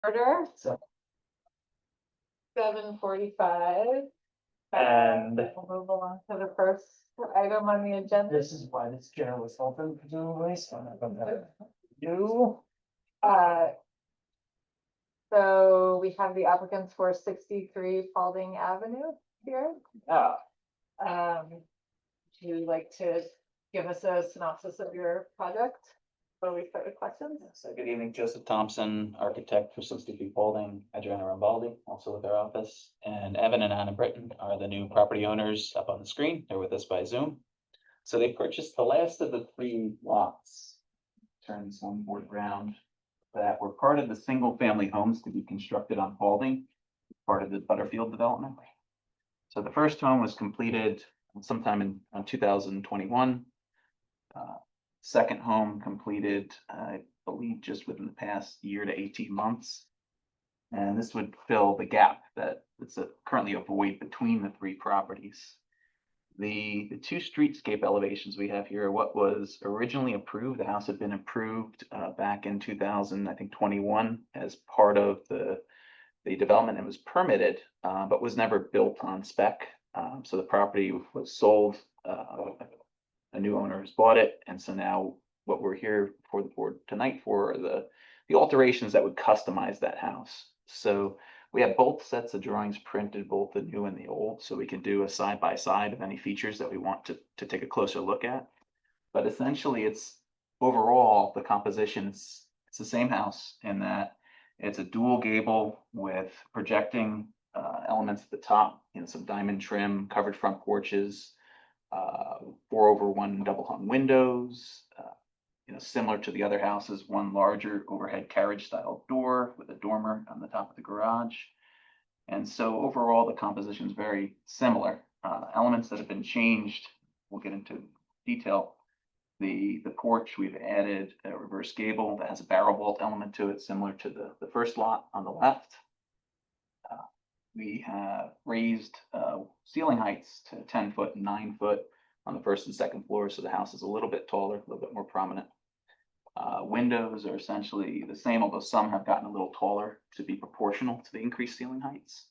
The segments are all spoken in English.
order, So, 7:45. and We'll move along to the first item on the agenda. this is why this chair was open presumably, so I'm not gonna do. Uh, So we have the applicants for 63 Paulding Avenue here. Ah, Would you like to give us a synopsis of your project before we start with questions? So good evening, Joseph Thompson, architect for 63 Paulding, Adriana Rambaldi, also with our office. And Evan and Anna Britton are the new property owners up on the screen. They're with us by Zoom. So they purchased the last of the 3 lots. Turn this on board around. That were part of the single family homes to be constructed on Paulding, part of the Butterfield development. So the first home was completed sometime in 2021. Second home completed, I believe, just within the past year to 18 months. And this would fill the gap that it's currently a void between the 3 properties. The 2 streetscape elevations we have here are what was originally approved. The house had been approved back in 2021 as part of the development. It was permitted, but was never built on spec. So the property was sold. A new owner has bought it, and so now what we're here for the board tonight for are the alterations that would customize that house. So we have both sets of drawings printed, both the new and the old, so we can do a side by side of any features that we want to take a closer look at. But essentially, it's overall the composition. It's the same house in that it's a dual gable with projecting elements at the top, some diamond trim, covered front porches, 4/1 double hung windows, similar to the other houses, one larger overhead carriage style door with a dormer on the top of the garage. And so overall, the composition is very similar. Elements that have been changed, we'll get into detail. The porch, we've added a reverse gable that has a barrel vault element to it, similar to the first lot on the left. We have raised ceiling heights to 10 foot and 9 foot on the first and second floor, so the house is a little bit taller, a little bit more prominent. Windows are essentially the same, although some have gotten a little taller to be proportional to the increased ceiling heights.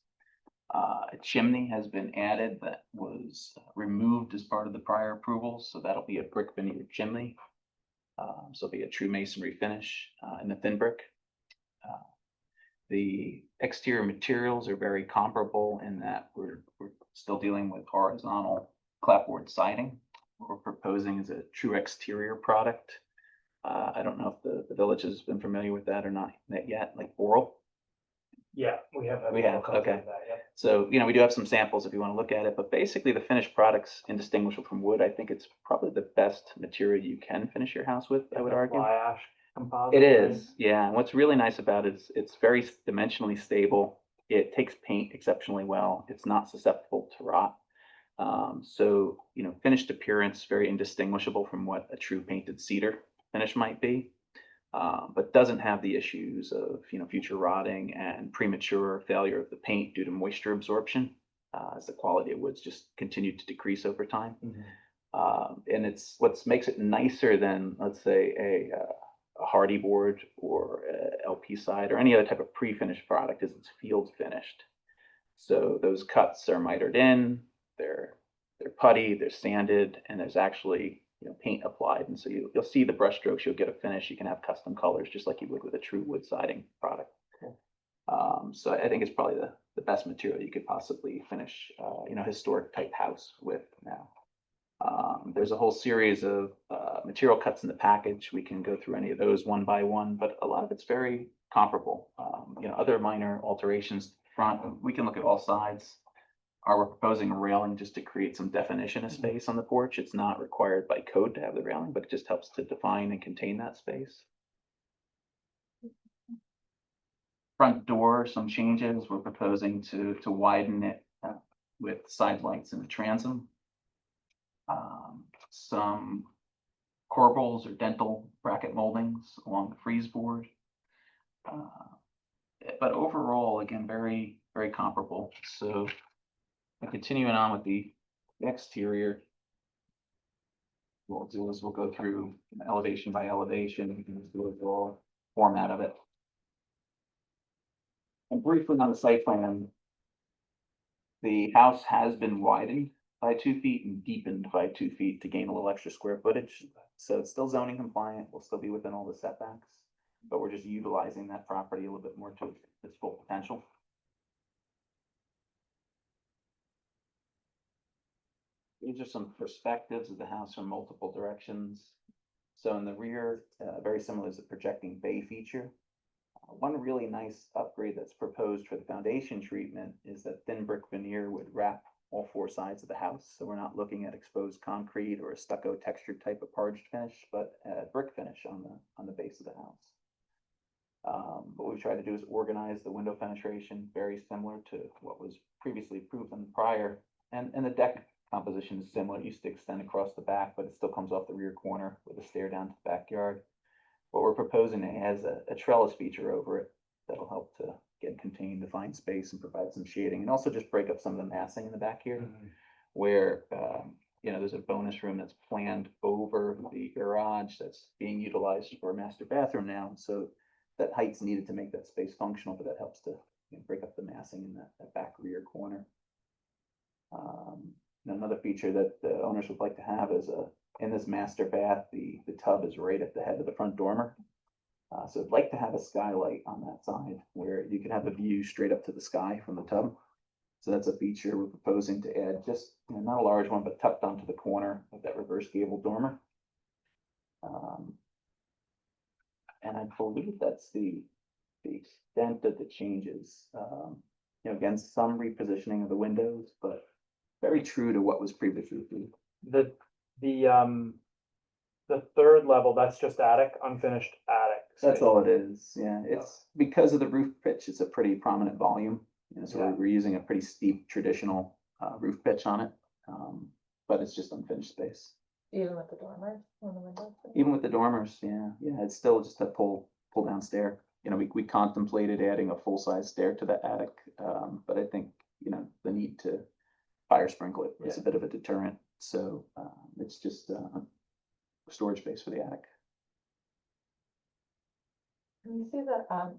A chimney has been added that was removed as part of the prior approvals, so that'll be a brick veneer chimney. So it'll be a true masonry finish in the thin brick. The exterior materials are very comparable in that we're still dealing with horizontal clapboard siding. What we're proposing is a true exterior product. I don't know if the village has been familiar with that or not yet, like Boral. yeah, we have. We have, copy of okay. that, yeah. So, we do have some samples if you want to look at it, but basically the finished product's indistinguishable from wood. I think it's probably the best material you can finish your house with, I would argue. Fly ash composite. It right? is, yeah. And what's really nice about it is it's very dimensionally stable. It takes paint exceptionally well. It's not susceptible to rot. So, finished appearance, very indistinguishable from what a true painted cedar finish might be. But doesn't have the issues of, future rotting and premature failure of the paint due to moisture absorption, as the quality of woods just continued to decrease over time. And it's what makes it nicer than, let's say, a hardy board or a LP side or any other type of pre-finished product is it's field finished. So those cuts are mitered in, they're putty, they're sanded, and there's actually paint applied. And so you'll see the brush strokes, you'll get a finish. You can have custom colors just like you would with a true wood siding product. Cool. So I think it's probably the best material you could possibly finish, historic type house with now. There's a whole series of material cuts in the package. We can go through any of those one by one, but a lot of it's very comparable. Other minor alterations front, we can look at all sides. We're proposing a railing just to create some definition of space on the porch. It's not required by code to have the railing, but it just helps to define and contain that space. Front door, some changes. We're proposing to widen it with side lights in the transom. Some corbels or dental bracket moldings along the frieze board. But overall, again, very, very comparable. So continuing on with the exterior, what we'll do is we'll go through elevation by elevation. We can do the overall format of it. And briefly on the site plan. The house has been widened by 2 feet and deepened by 2 feet to gain a little extra square footage. So it's still zoning compliant, we'll still be within all the setbacks, but we're just utilizing that property a little bit more to its full potential. These are some perspectives of the house from multiple directions. So in the rear, very similar is the projecting bay feature. One really nice upgrade that's proposed for the foundation treatment is that thin brick veneer would wrap all 4 sides of the house. So we're not looking at exposed concrete or a stucco textured type of parged finish, but a brick finish on the base of the house. What we've tried to do is organize the window penetration very similar to what was previously approved on the prior, and the deck composition is similar. It used to extend across the back, but it still comes off the rear corner with a stair down to the backyard. What we're proposing has a trellis feature over it that'll help to get contained, define space and provide some shading, and also just break up some of the massing in the back here, where there's a bonus room that's planned over the garage that's being utilized for a master bathroom now. So that height's needed to make that space functional, but that helps to break up the massing in that back rear corner. Another feature that the owners would like to have is in this master bath, the tub is right at the head of the front dormer. So I'd like to have a skylight on that side where you can have a view straight up to the sky from the tub. So that's a feature we're proposing to add, just not a large one, but tucked onto the corner of that reverse gable dormer. And I believe that's the extent of the changes. Again, some repositioning of the windows, but very true to what was previously approved. The third level, that's just attic, unfinished attic. That's all it is, yeah. It's because of the roof pitch, it's a pretty prominent volume. So Yeah. we're using a pretty steep traditional roof pitch on it. But it's just unfinished space. Even with the dormers on the windows? Even with the dormers, yeah, it's still just a pull down stair. We contemplated adding a full-size stair to the attic, but I think, the need to fire sprinkle it is a bit of a deterrent. So it's just storage space for the attic. Can you see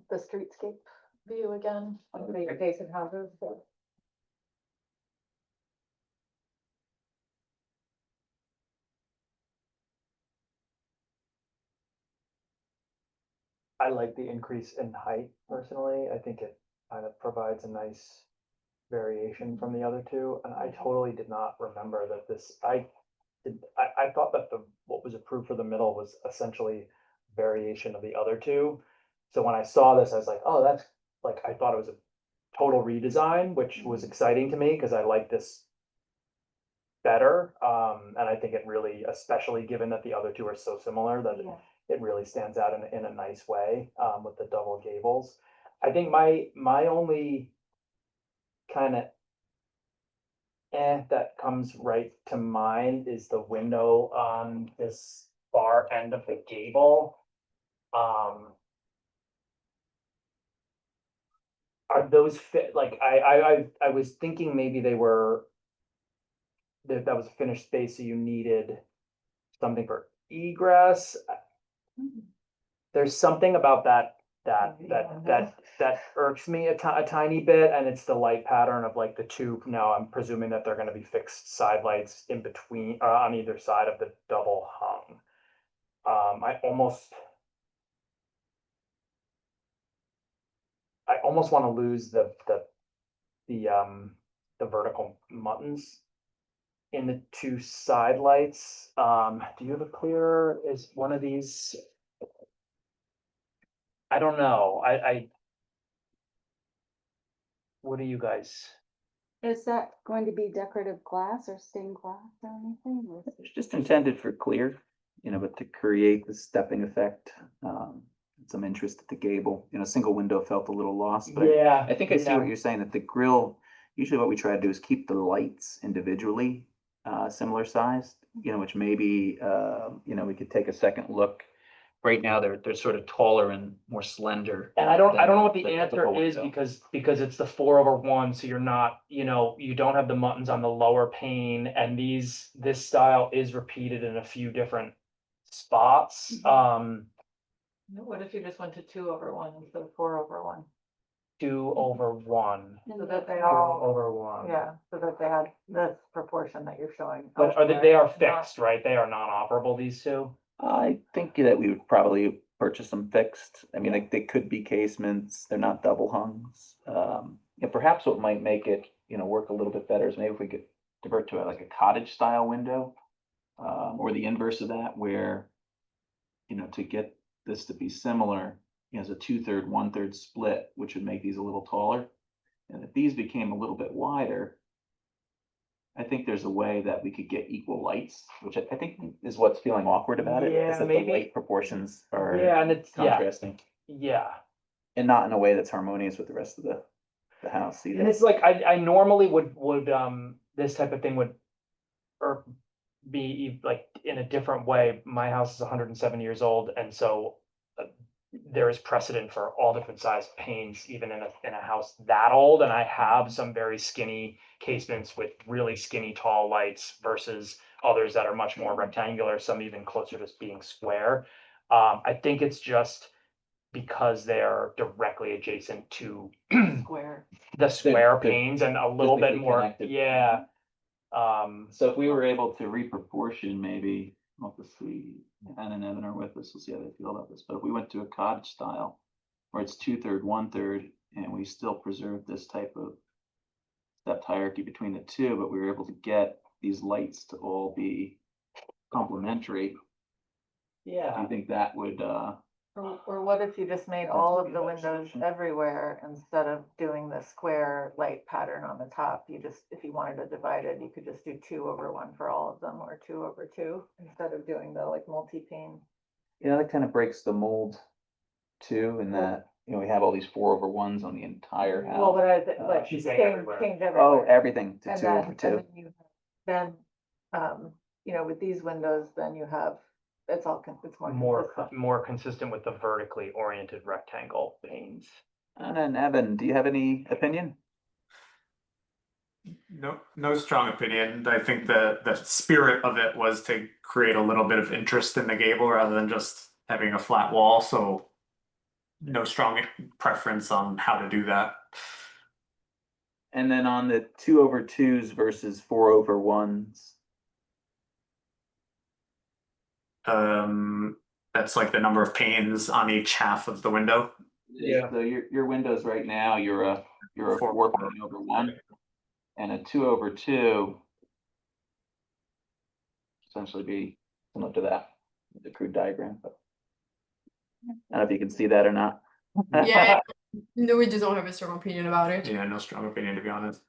the streetscape view again of the adjacent houses? I like the increase in height personally. I think it kind of provides a nice variation from the other two. And I totally did not remember that I thought that what was approved for the middle was essentially variation of the other two. So when I saw this, I was like, oh, that's like, I thought it was a total redesign, which was exciting to me because I like this better. And I think it really, especially given that the other two are so similar, that it really stands out in a nice way, with the double gables. I think my only kind of that comes right to mind is the window on this far end of the gable. Are those fit, like, I was thinking maybe they were, that was a finished space, so you needed something for egress. There's something about that irks me a tiny bit, and it's the light pattern of like the two. Now I'm presuming that they're going to be fixed side lights in between, on either side of the double hung. I almost want to lose the vertical muttons in the two side lights. Do you have a clearer? Is one of these? I don't know. What do you guys? Is that going to be decorative glass or stained glass or anything? Or is it- It's just intended for clear, but to create the stepping effect, some interest at the gable. Single window felt a little lost, but Yeah, I think I see what you're saying, that the grill, usually what we try to do is keep the lights individually similar sized, which maybe, we could take a second look. Right now, they're sort of taller and more slender. And I don't know what the than answer typical is window. because it's the 4/1, so you're not, you don't have the muttons on the lower pane, and this style is repeated in a few different spots. What if you just went to 2/1 instead of 4/1? 2/1. So that they 2 all, over 1. yeah, so that they had this proportion that you're showing. But they are elsewhere, not- fixed, right? They are non-operable, these two? I think that we would probably purchase them fixed. I mean, like, they could be casements, they're not double hungs. Yeah, perhaps what might make it, work a little bit better is maybe if we could divert to like a cottage style window. Or the inverse of that, where, to get this to be similar, as a 2/3, 1/3 split, which would make these a little taller. And if these became a little bit wider, I think there's a way that we could get equal lights, which I think is what's feeling awkward about it, Yeah, is that maybe. the light proportions are Yeah, and it's, yeah, contrasting. yeah. And not in a way that's harmonious with the rest of the house And either. it's like, I normally would, this type of thing would, or be like in a different way. My house is 107 years old, and so there is precedent for all different size panes, even in a house that old, and I have some very skinny casements with really skinny tall lights versus others that are much more rectangular, some even closer to being square. I think it's just because they're directly adjacent to Square. the square they're panes and a little bit physically more, connected. yeah. So if we were able to reproportion, maybe, I'll have to see, Ann and Evan are with us, we'll see how they feel about this, but if we went to a cottage style, where it's 2/3, 1/3, and we still preserve this type of stepped hierarchy between the two, but we were able to get these lights to all be complementary, do Yeah, you think that would, Or what if you just made all of the windows everywhere instead of doing the square light pattern on the top? You just, if you wanted to divide it, you could just do 2/1 for all of them, or 2/2, instead of doing the like multi-pane. that kind of breaks the mold too, in that, we have all these 4/1s on the entire Well, house. but like She's saying change everywhere. change Oh, everywhere. everything to And 2/2. then, with these windows, then you have, it's all, it's more. more, consistent. more consistent with the vertically oriented rectangle panes. And then Evan, do you have any opinion? No strong opinion. I think the spirit of it was to create a little bit of interest in the gable rather than just having a flat wall. So no strong preference on how to do that. And then on the 2/2s versus 4/1s, That's like the number of panes on each half of the window. Yeah. so your windows right now, you're a 4/1, and a 2/2 essentially be similar to that, the crude diagram, but I don't know if you can see that or not. Yeah, no, we just don't have a strong opinion about it. Yeah, no strong opinion to be honest.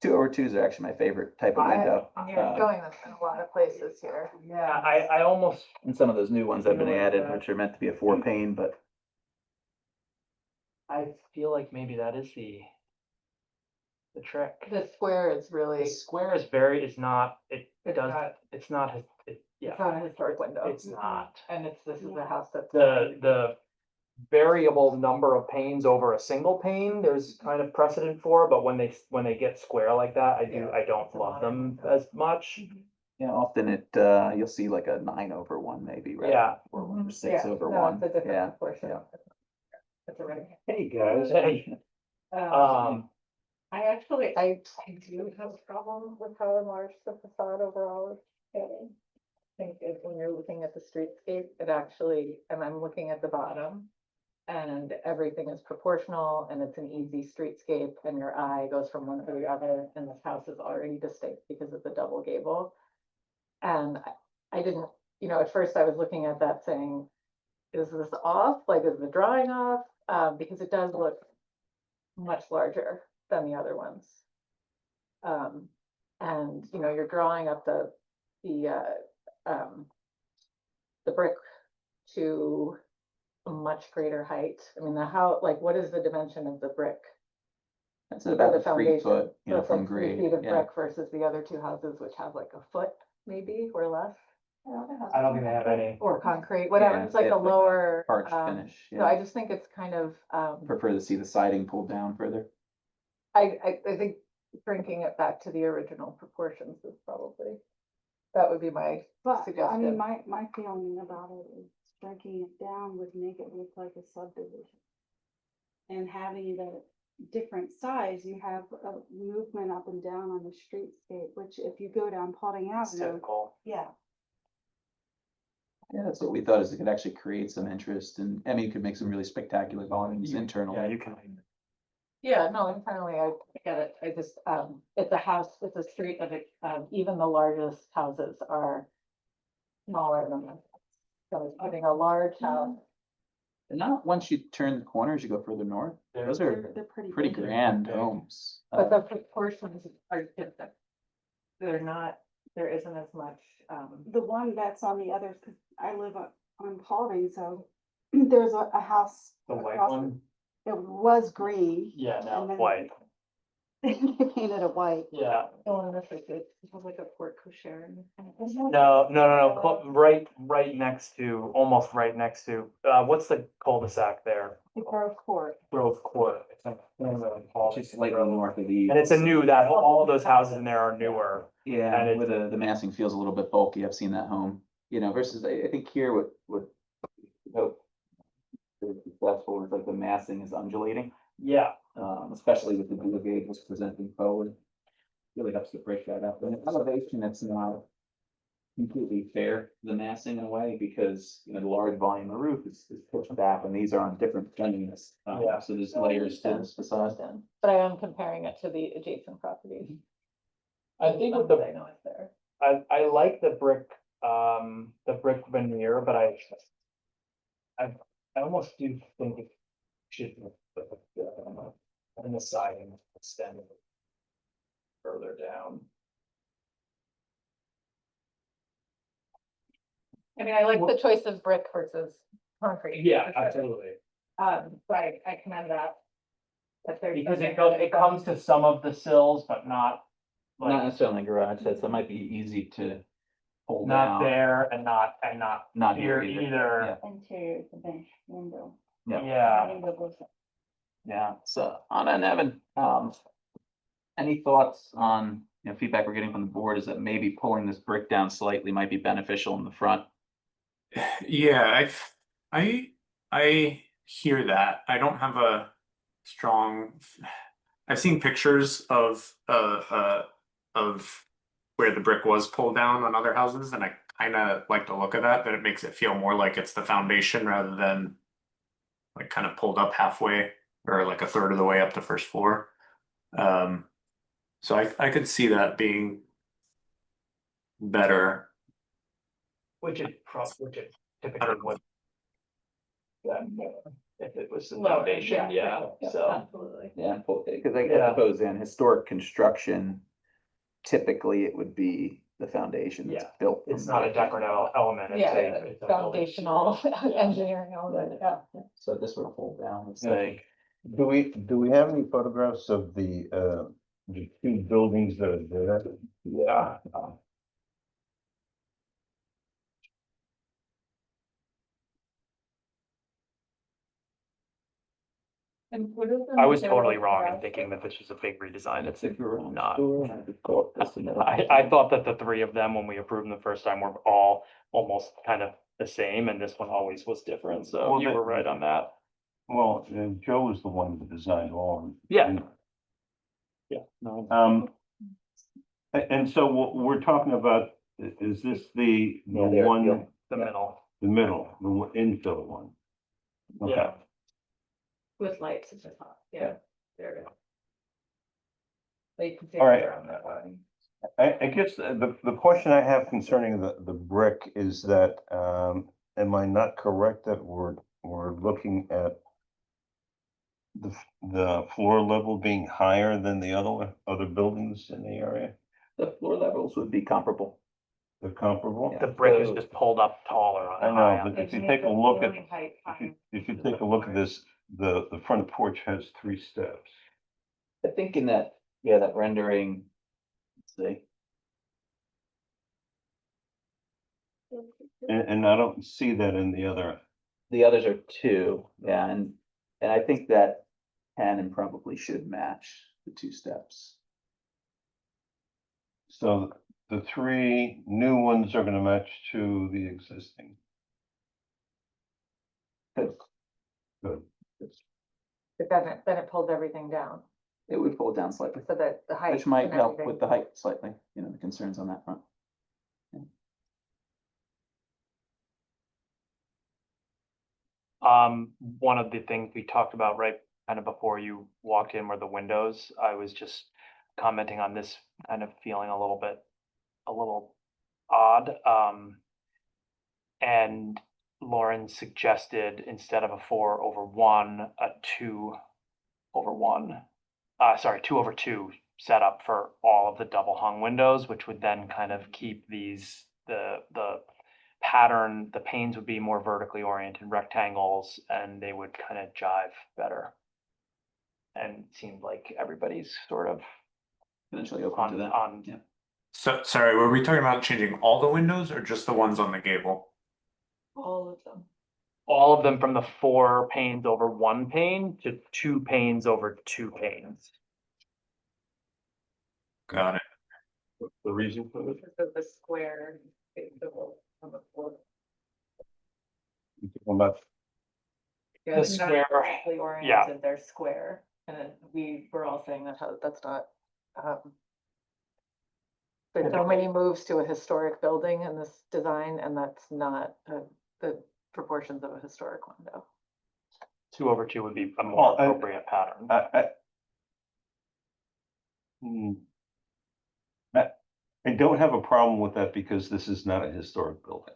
2/2s are actually my favorite type of window. And you're showing this in a lot of places here. Yeah, I almost, And some of those new ones that have been Feel like added, that. which are meant to be a 4-pane, but I feel like maybe that is the trick. The square is really, The it's square is not, it It's does, not- it's not, yeah, not a historic window. it's not. And this is a house that's. The variable number of panes over a single pane, there's kind of precedent for, but when they get square like that, I don't It's a love modern them as much. often you'll see like a 9/1 maybe, right? Yeah. Or Mhm. 6/1. No, it's a different Yeah. proportion. yeah. It's a right. Hey, guys. Hey, I actually, I do have a problem with how enlarged the facade overall is getting. I think when you're looking at the streetscape, it actually, and I'm looking at the bottom. And everything is proportional and it's an easy streetscape and your eye goes from one to the other and this house is already distinct because of the double gable. And I didn't, at first I was looking at that saying, is this off? Like, is the drawing off? Because it does look much larger than the other ones. And you're drawing up the brick to a much greater height. I mean, what is the dimension of the brick? That's For about the 3 foundation? foot, So it's from like 3 grade. feet of Yeah. brick versus the other two houses, which have like a foot, maybe, or less. I don't think they have any. Or concrete, whatever, Yeah, it's like they a have like lower. Arch finish. So I Yeah. just think it's kind of, Prefer to see the siding pulled down further. I think shrinking it back to the original proportions is probably, that would be my But, I suggestion. mean, my feeling about it is shrinking it down would make it look like a subdivision. and having the different size, you have a movement up and down on the streetscape, which if you go down Paulding It's Avenue, typical. yeah. Yeah, that's what we thought, is it could actually create some interest, and, I mean, it could make some really spectacular volumes internally. Yeah, you can. Yeah, no, internally, I get it. I just, it's a house, it's a street of it, even the largest houses are smaller than this. So it's putting a large house. And not once you turn the corner as you go further north, those are They're pretty. pretty big. grand big. homes. But the proportions are different. They're not, there isn't as much, The one that's on the other, 'cause I live on Paulding, so there's a house. The white across- one? It was green. Yeah, and now then white. They painted it white. Yeah. oh, and this is, it has like a porte cochere. in it. No, right next to, almost right next to, what's the cul-de-sac there? The Grove Court. Grove Court. It's like one of the halls. Just slightly north of the. And it's a new, that, all of those houses in there are newer. Yeah, and where the massing feels a little bit bulky, I've seen that home, you know, versus I think here what hope is successful is like the massing is undulating, Yeah. especially with the blue gables presenting forward. Really helps to break that up, and in elevation, it's not completely fair, the massing in a way, because, you know, the large volume of roof is pushed back, and these are on different cleanliness. Yeah. So there's layers to this facade. But I am comparing it to the adjacent properties. I think with Some the, that I know it's there. I like the brick veneer, but I almost do think it should, on the siding extend further down. I mean, I like the choice of brick versus concrete. Yeah, for sure. absolutely. But I commend that. That there's. Because it comes to some of the sills, but not Not like, necessarily garage sets, that might be easy to hold not down. there and not Not here here either. Interior, the bench window. Yeah. Yeah. Window goes up. Yeah, so Anna and Evan, any thoughts on, you know, feedback we're getting from the board is that maybe pulling this brick down slightly might be beneficial in the front? Yeah, I hear that. I don't have a strong. I've seen pictures of where the brick was pulled down on other houses, and I kind of like the look of that. That it makes it feel more like it's the foundation rather than like kind of pulled up halfway or like a third of the way up the first floor. So I could see that being better. Which it typically would. If it was the Lower, foundation, yeah, so. Absolutely. Yeah, because I Yeah. suppose in historic construction, typically it would be the foundation that's Yeah, built. It's from not a brick. decorative element, it's Yeah, it's a building. foundational engineering element, yeah. So this would hold down, it's Yeah. like, Do we have any photographs of the two buildings that are there? Yeah. And what is the I was material totally for wrong in that? thinking that this was a big redesign, it's a garage not. door, and the court, this and that. I thought that the three of them, when we approved them the first time, were all almost kind of the same, and this one always was different, so Well, you they- were right on that. Well, Joe was the one that designed all of them. Yeah. Yeah, no, And so what we're talking about, is this the Yeah, they're- one, yeah. the middle, the middle, the infill one? Okay. yeah. With lights at the top, yeah, there we go. But you can see All right. around that one. I guess the question I have concerning the brick is that, am I not correct that we're looking at the floor level being higher than the other buildings in the area? The floor levels would be comparable. They're comparable? Yeah. The brick is just pulled up taller on I the high know, end. but if you They take a make the look at, ceiling height higher. if you take a look at this, the front porch has 3 steps. I think in that, yeah, that rendering, let's see, And I don't see that in the other. the others are two, yeah, and I think that can and probably should match the two steps. So the 3 new ones are gonna match to the existing. Good. Good. But then it pulls everything down, It would pull it down slightly, so that the height. which might and help everything- with the height slightly, you know, the concerns on that front. One of the things we talked about right kind of before you walked in were the windows. I was just commenting on this kind of feeling a little odd. And Lauren suggested instead of a 4/1, a 2/1. Sorry, 2/2 setup for all of the double hung windows, which would then kind of keep the pattern, the panes would be more vertically oriented rectangles and they would kind of jive better. And it seemed like everybody's sort of Potentially open to on, that. on, Yeah. So, sorry, were we talking about changing all the windows or just the ones on the gable? All of them. all of them from the 4 panes over 1 pane to 2 panes over 2 panes. Got it. The reason for it? Because of the square, on the floor. About Yeah, The it's not square, vertically oriented, they're square, and then we were all saying that that's not, there's so many moves to a historic building in this design, and that's not the proportions of a historic window. 2/2 would be a more Well, appropriate pattern. Hmm. I don't have a problem with that because this is not a historic building.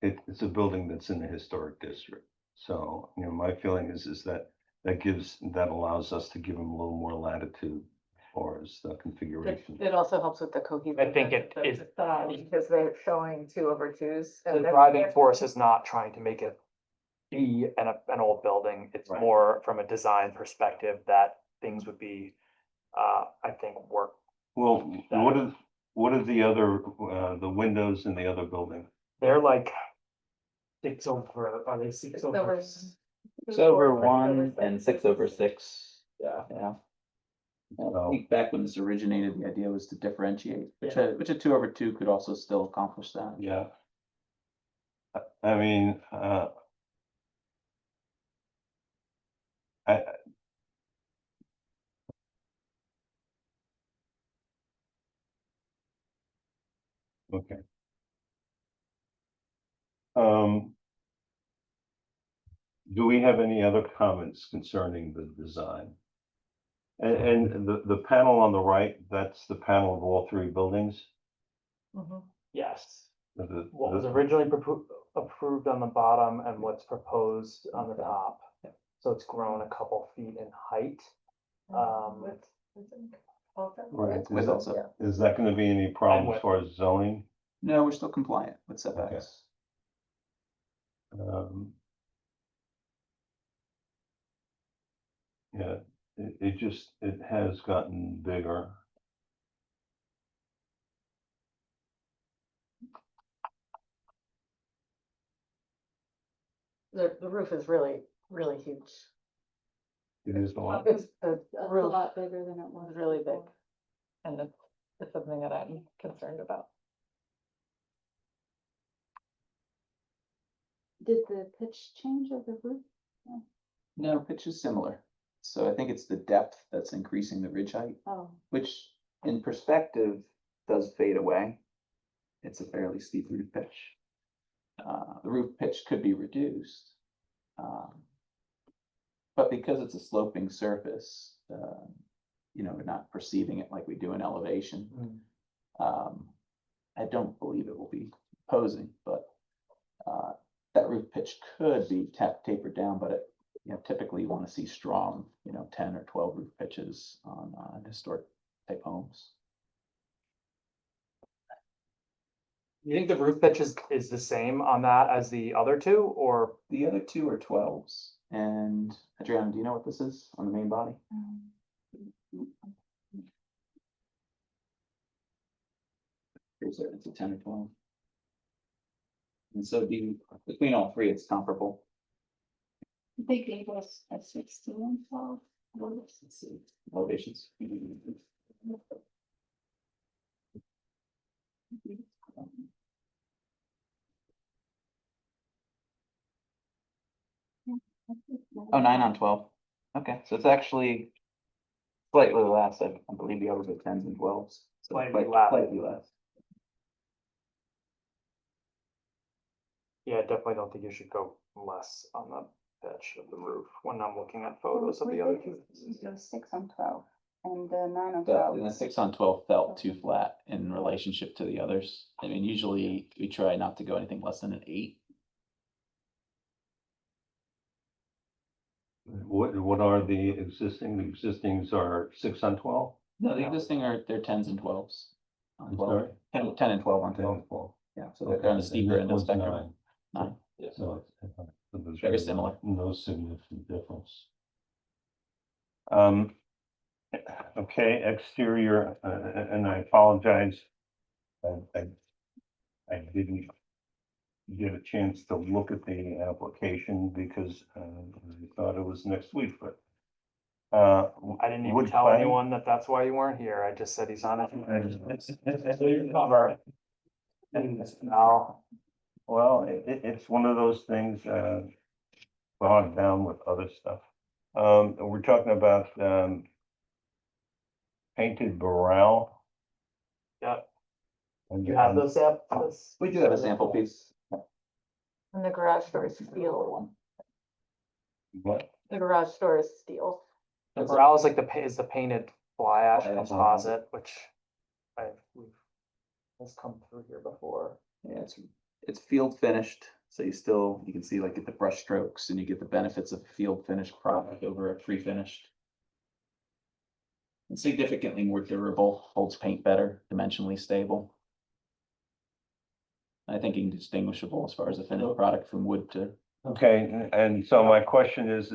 It's a building that's in the historic district. So, you know, my feeling is that that allows us to give them a little more latitude as far as the configuration. It also helps with the cohesiveness. I think it of the is- facade, because they're showing 2/2s. The driving force is not trying to make it be an old building. It's Right. more from a design perspective that things would be, I think, work. Well, what are the other, the windows in the other building? They're like 6 over, are they 6 Over- over? 6/1 and 6/6. Yeah. Yeah. Oh. I think back when this originated, the idea was to differentiate, which Yeah. a 2/2 could also still accomplish that. Yeah. I mean, I. Okay. Do we have any other comments concerning the design? And the panel on the right, that's the panel of all 3 buildings? Mhm. Yes. The- What was the- originally approved on the bottom and what's proposed on the top. So it's grown a couple feet in height. Width, also. Right, With also. Yeah. is that gonna be any problem with- as far as zoning? No, we're still compliant with setbacks. Yeah, it has gotten bigger. The roof is really, really huge. It is a lot. It's the That's a roof lot bigger than it was. is really big, before. and it's something that I'm concerned about. Did the pitch change of the roof? No, pitch is similar. So I think it's the depth that's increasing the ridge height, Oh, which in perspective does fade away. It's a fairly steep roof pitch. The roof pitch could be reduced. But because it's a sloping surface, you know, we're not perceiving it like we do in elevation. I don't believe it will be posing, but that roof pitch could be tapered down, but you know, typically you want to see strong, you know, 10 or 12 roof pitches on historic type homes. You think the roof pitch is the same on that as the other 2, or? The other 2 are 12s. And Adriana, do you know what this is on the main body? It's a 10 or 12. And so between all 3, it's comparable. they gave us a 16 and 12. Let's see, elevations. Oh, 9 on 12. Okay, so it's actually slightly less, I believe the others are tens and twelves. So Slightly less. Slightly less. Yeah, I definitely don't think you should go less on the pitch of the roof when I'm looking at photos of We the other did two. go 6 on 12 and 9 on The 12. the 6 on 12 felt too flat in relationship to the others. I mean, usually we try not to go anything less than an 8. What are the existing? The existings are 6 on 12? No, the existing they're tens and twelves. On I'm 12. sorry? 10 and 12 on 10 12. and 12. Yeah, so they're on the Okay, steeper and end this of the one's spectrum. 9. 9. Yeah. So there's Very really similar. No significant difference. Um, okay, exterior, and I apologize. I didn't get a chance to look at the application because I thought it was next week, but I didn't even wood tell cladding? anyone that that's why you weren't here. I just said he's on it. Cover. No, Well, it's one of those things, bogged down with other stuff. We're talking about, painted Burrell. yeah, And you have those samples? We do have a sample piece. And the garage door is steel. What? The garage door is steel. The brow is like is the painted fly ash Fly ash. composite, which has come through here before. Yeah, it's field finished, so you can see like get the brush strokes and you get the benefits of field finished product over a pre-finished. It's significantly more durable, holds paint better, dimensionally stable. I think indistinguishable as far as the finished product from wood to. Okay, and so my question is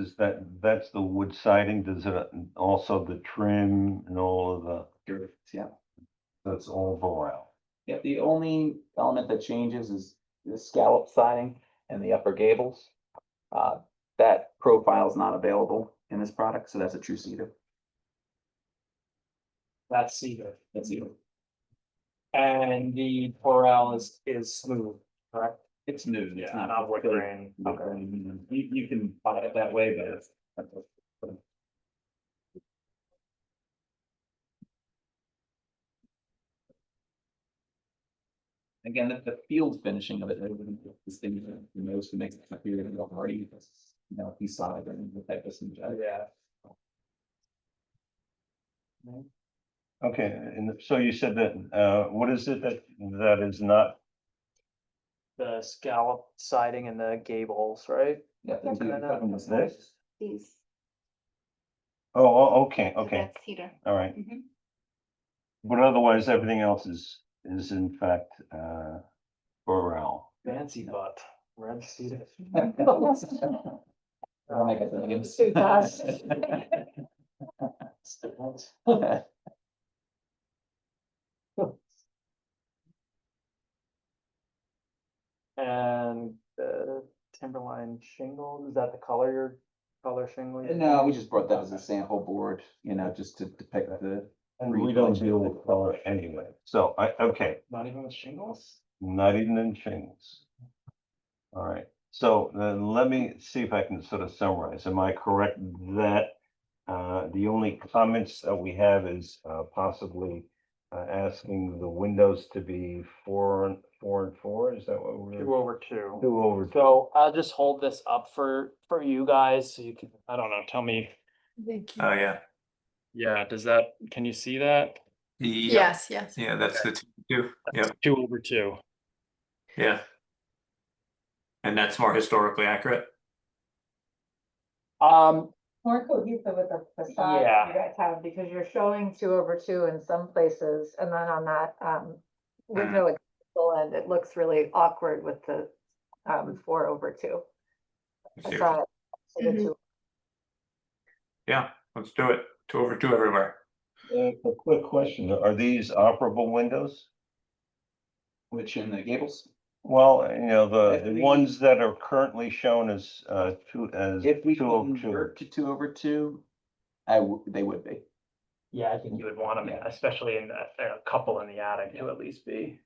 that's the wood siding, does it also the trim and all of the, Yeah. that's all Burrell? Yeah, the only element that changes is the scallop siding and the upper gables. That profile is not available in this product, so that's a true cedar. That's cedar. That's cedar. And the Burrell is smooth, correct? It's new. It's Not wood grain. Okay. You can buy it that way, but it's. Again, the field finishing of it, this thing, you know, to make it appear to go hardy, piece side and the type of thing. Yeah. Okay, and so you said that, what is it that is not, The scallop siding and the gables, right? Yeah. Yeah. is this? These. Okay, So okay, That's cedar. all right. Mhm. But otherwise, everything else is in fact, Burrell. Fancy but red cedar. I'll make it millions. Too fast. And the Timberline shingle, is that the color shingle? you're No, we doing? just brought that as a sample board, just to depict the. And we don't deal with color anyway, so okay, Not even with shingles? not even in shingles. All right, so then let me see if I can sort of summarize. Am I correct that the only comments that we have is possibly asking the windows to be 4 and 4, is that what we're? 2/2. 2/2. So I'll just hold this up for you guys, so you can, I don't know, tell me. Thank you. Oh, yeah. Yeah, can you see that? Yes, yes. Yeah, that's the 2. Yep, 2/2. yeah. And that's more historically accurate. More cohesive with the facade Yeah. you guys have, because you're showing 2/2 in some places, and then on that, window at the end, it looks really awkward with the, 4/2. Let's see. Facade, so the Mhm. two- Yeah, let's do it. 2/2 everywhere. A quick question, are these operable windows? Which in the gables? Well, If the we- ones that are currently shown as If we 2/2. convert to 2/2, they would be. Yeah, I think you would want them, Yeah. especially in a couple in the attic to at least be.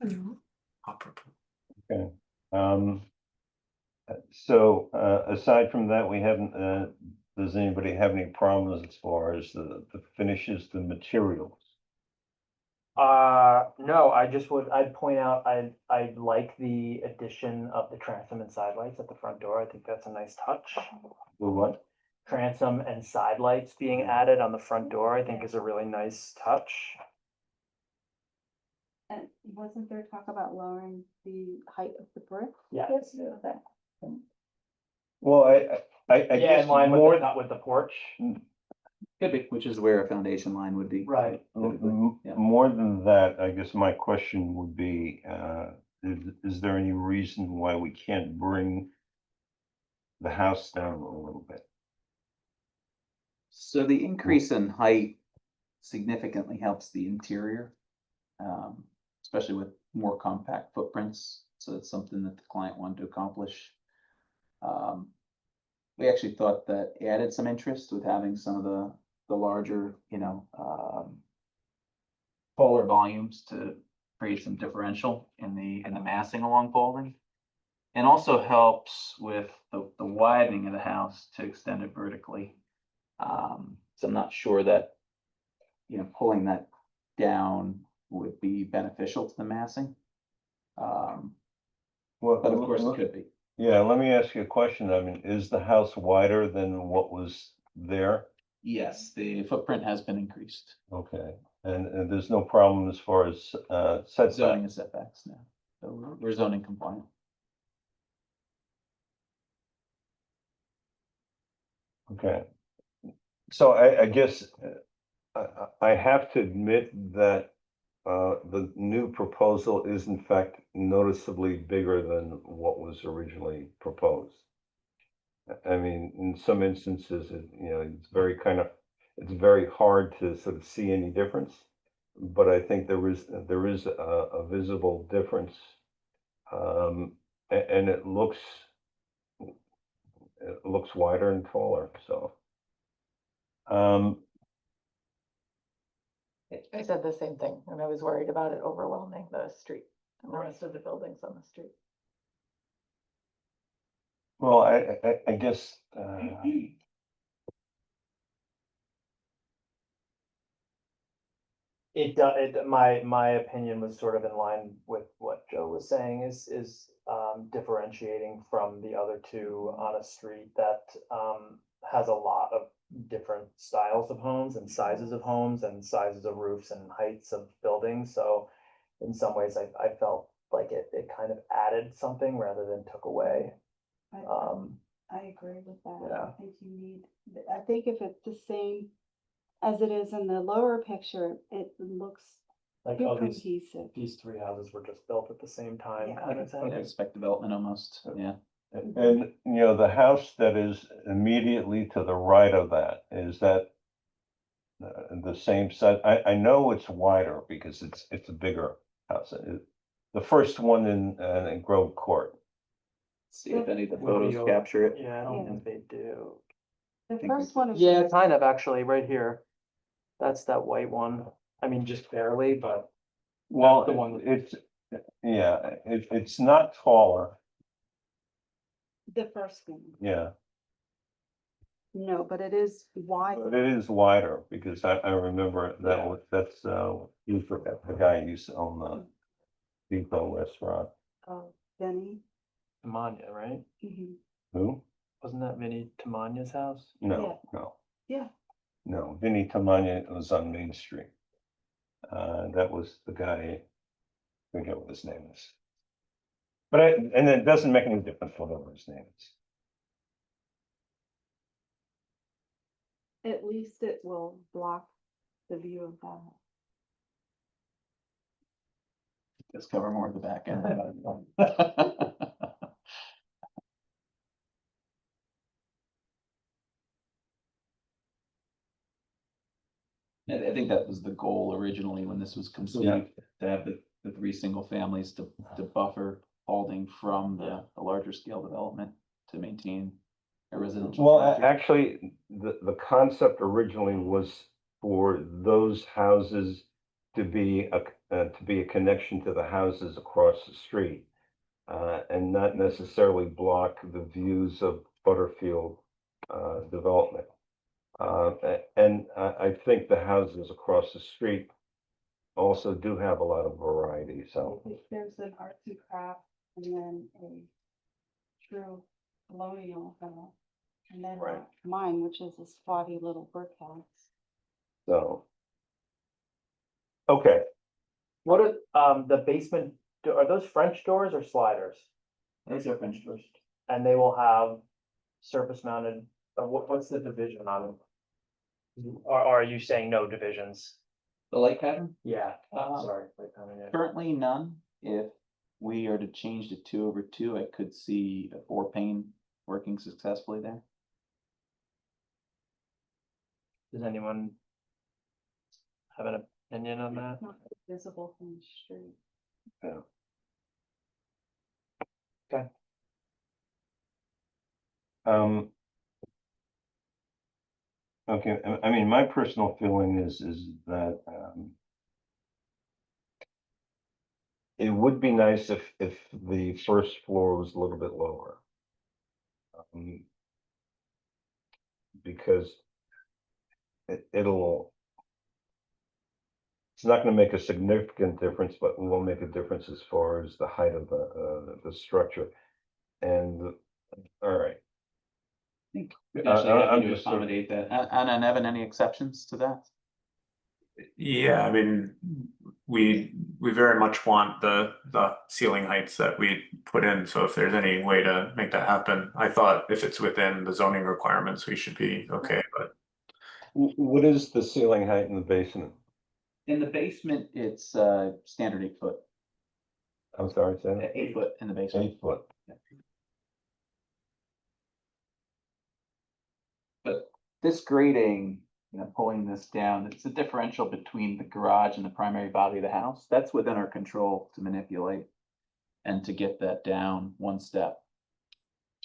Mhm. Okay, um. So, aside from that, we haven't, does anybody have any problems as far as the finishes, the materials? No, I'd point out, I like the addition of the transom and side lights at the front door. I think that's a nice touch. The what? Transom and side lights being added on the front door, I think is a really nice touch. And wasn't there talk about lowering the height of the brick? Yeah. Okay. Well, I Yeah, guess in line more, with the porch. Could be, which is where a foundation line would be. Right. Typically, yeah. more than that, I guess my question would be, is there any reason why we can't bring the house down a little bit? So the increase in height significantly helps the interior, especially with more compact footprints. So that's something that the client wanted to accomplish. We actually thought that added some interest with having some of the larger, polar volumes to create some differential in the massing along Baldwin. And also helps with the widening of the house to extend it vertically. So I'm not sure that, pulling that down would be beneficial to the massing. Well, But of course it could be. yeah, let me ask you a question. I mean, is the house wider than what was there? Yes, the footprint has been increased. Okay, and there's no problem as far as, setback? Zoning and setbacks now. So we're zoning compliant. Okay. So I guess, I have to admit that, the new proposal is in fact noticeably bigger than what was originally proposed. I mean, in some instances, it's it's very hard to sort of see any difference. But I think there is a visible difference. And it looks wider and taller, so. I said the same thing, and I was worried about it overwhelming the street and the rest of the buildings on the street. Well, I guess, My opinion was sort of in line with what Joe was saying is differentiating from the other two on a street that has a lot of different styles of homes and sizes of homes and sizes of roofs and heights of buildings. So in some ways, I felt like it kind of added something rather than took away. I agree with that. Yeah. I think if it's the same as it is in the lower picture, it looks Like, too oh, cohesive. these three houses were just built at the same time, Yeah. kind of thing. Yeah, spec development almost, yeah. and, the house that is immediately to the right of that, is that the same size? I know it's wider because it's a bigger house. The first one in Grove Court. See if any of the Would photos be capture it. Yeah, I don't Yeah. think they do. The think we first one is. Yeah, kind of actually, right here. That's that white one. I mean, just barely, but Well, the one that- it's not taller, The first one. yeah, No, but it is wide. but it is wider because I remember that Yeah. that's, the guy who used to own the Depot restaurant. Benny. Tamanya, right? Mhm. Who? Wasn't that Vinny Tamanya's house? No, Yeah. no. Yeah. No, Vinny Tamanya was on Main Street. That was the guy, I forget what his name is. But and it doesn't make any difference whatever his name is. At least it will block the view of that. Just cover more of the back end. I think that was the goal originally when this was conceived, to have the three single families to buffer Paulding from the larger scale development to maintain a residential. Well, character. actually, the concept originally was for those houses to be a connection to the houses across the street. and not necessarily block the views of Butterfield, development. And I think the houses across the street also do have a lot of variety, so. There's an arts and crafts and then a true colonial house. And then Right. mine, which is a squatty little brick house. So. Okay, What are, the basement, are those French doors or sliders? Those are French doors. And they will have surface mounted, what's the division on them? Or are you saying no divisions? The light pattern? Yeah, Uh, sorry. like, I mean, Currently none. If we are to change to 2/2, I could see a 4-pane working successfully there. Does anyone have an opinion on that? It's not visible from the street. um. Okay, I mean, my personal feeling is that, it would be nice if the first floor was a little bit lower. Because it'll. It's not gonna make a significant difference, but it will make a difference as far as the height of the structure. And, all right, We'd Uh, actually I'm happy to just sort of- accommodate that. Anna and Evan, any exceptions to that? Yeah, I mean, we very much want the ceiling heights that we put in, so if there's any way to make that happen, I thought if it's within the zoning requirements, we should be okay, but. what is the ceiling height in the basement? In the basement, it's standard 8 foot. I'm sorry, say that? 8 foot in the basement. 8 foot. But this grading, pulling this down, it's a differential between the garage and the primary body of the house. That's within our control to manipulate. And to get that down one step.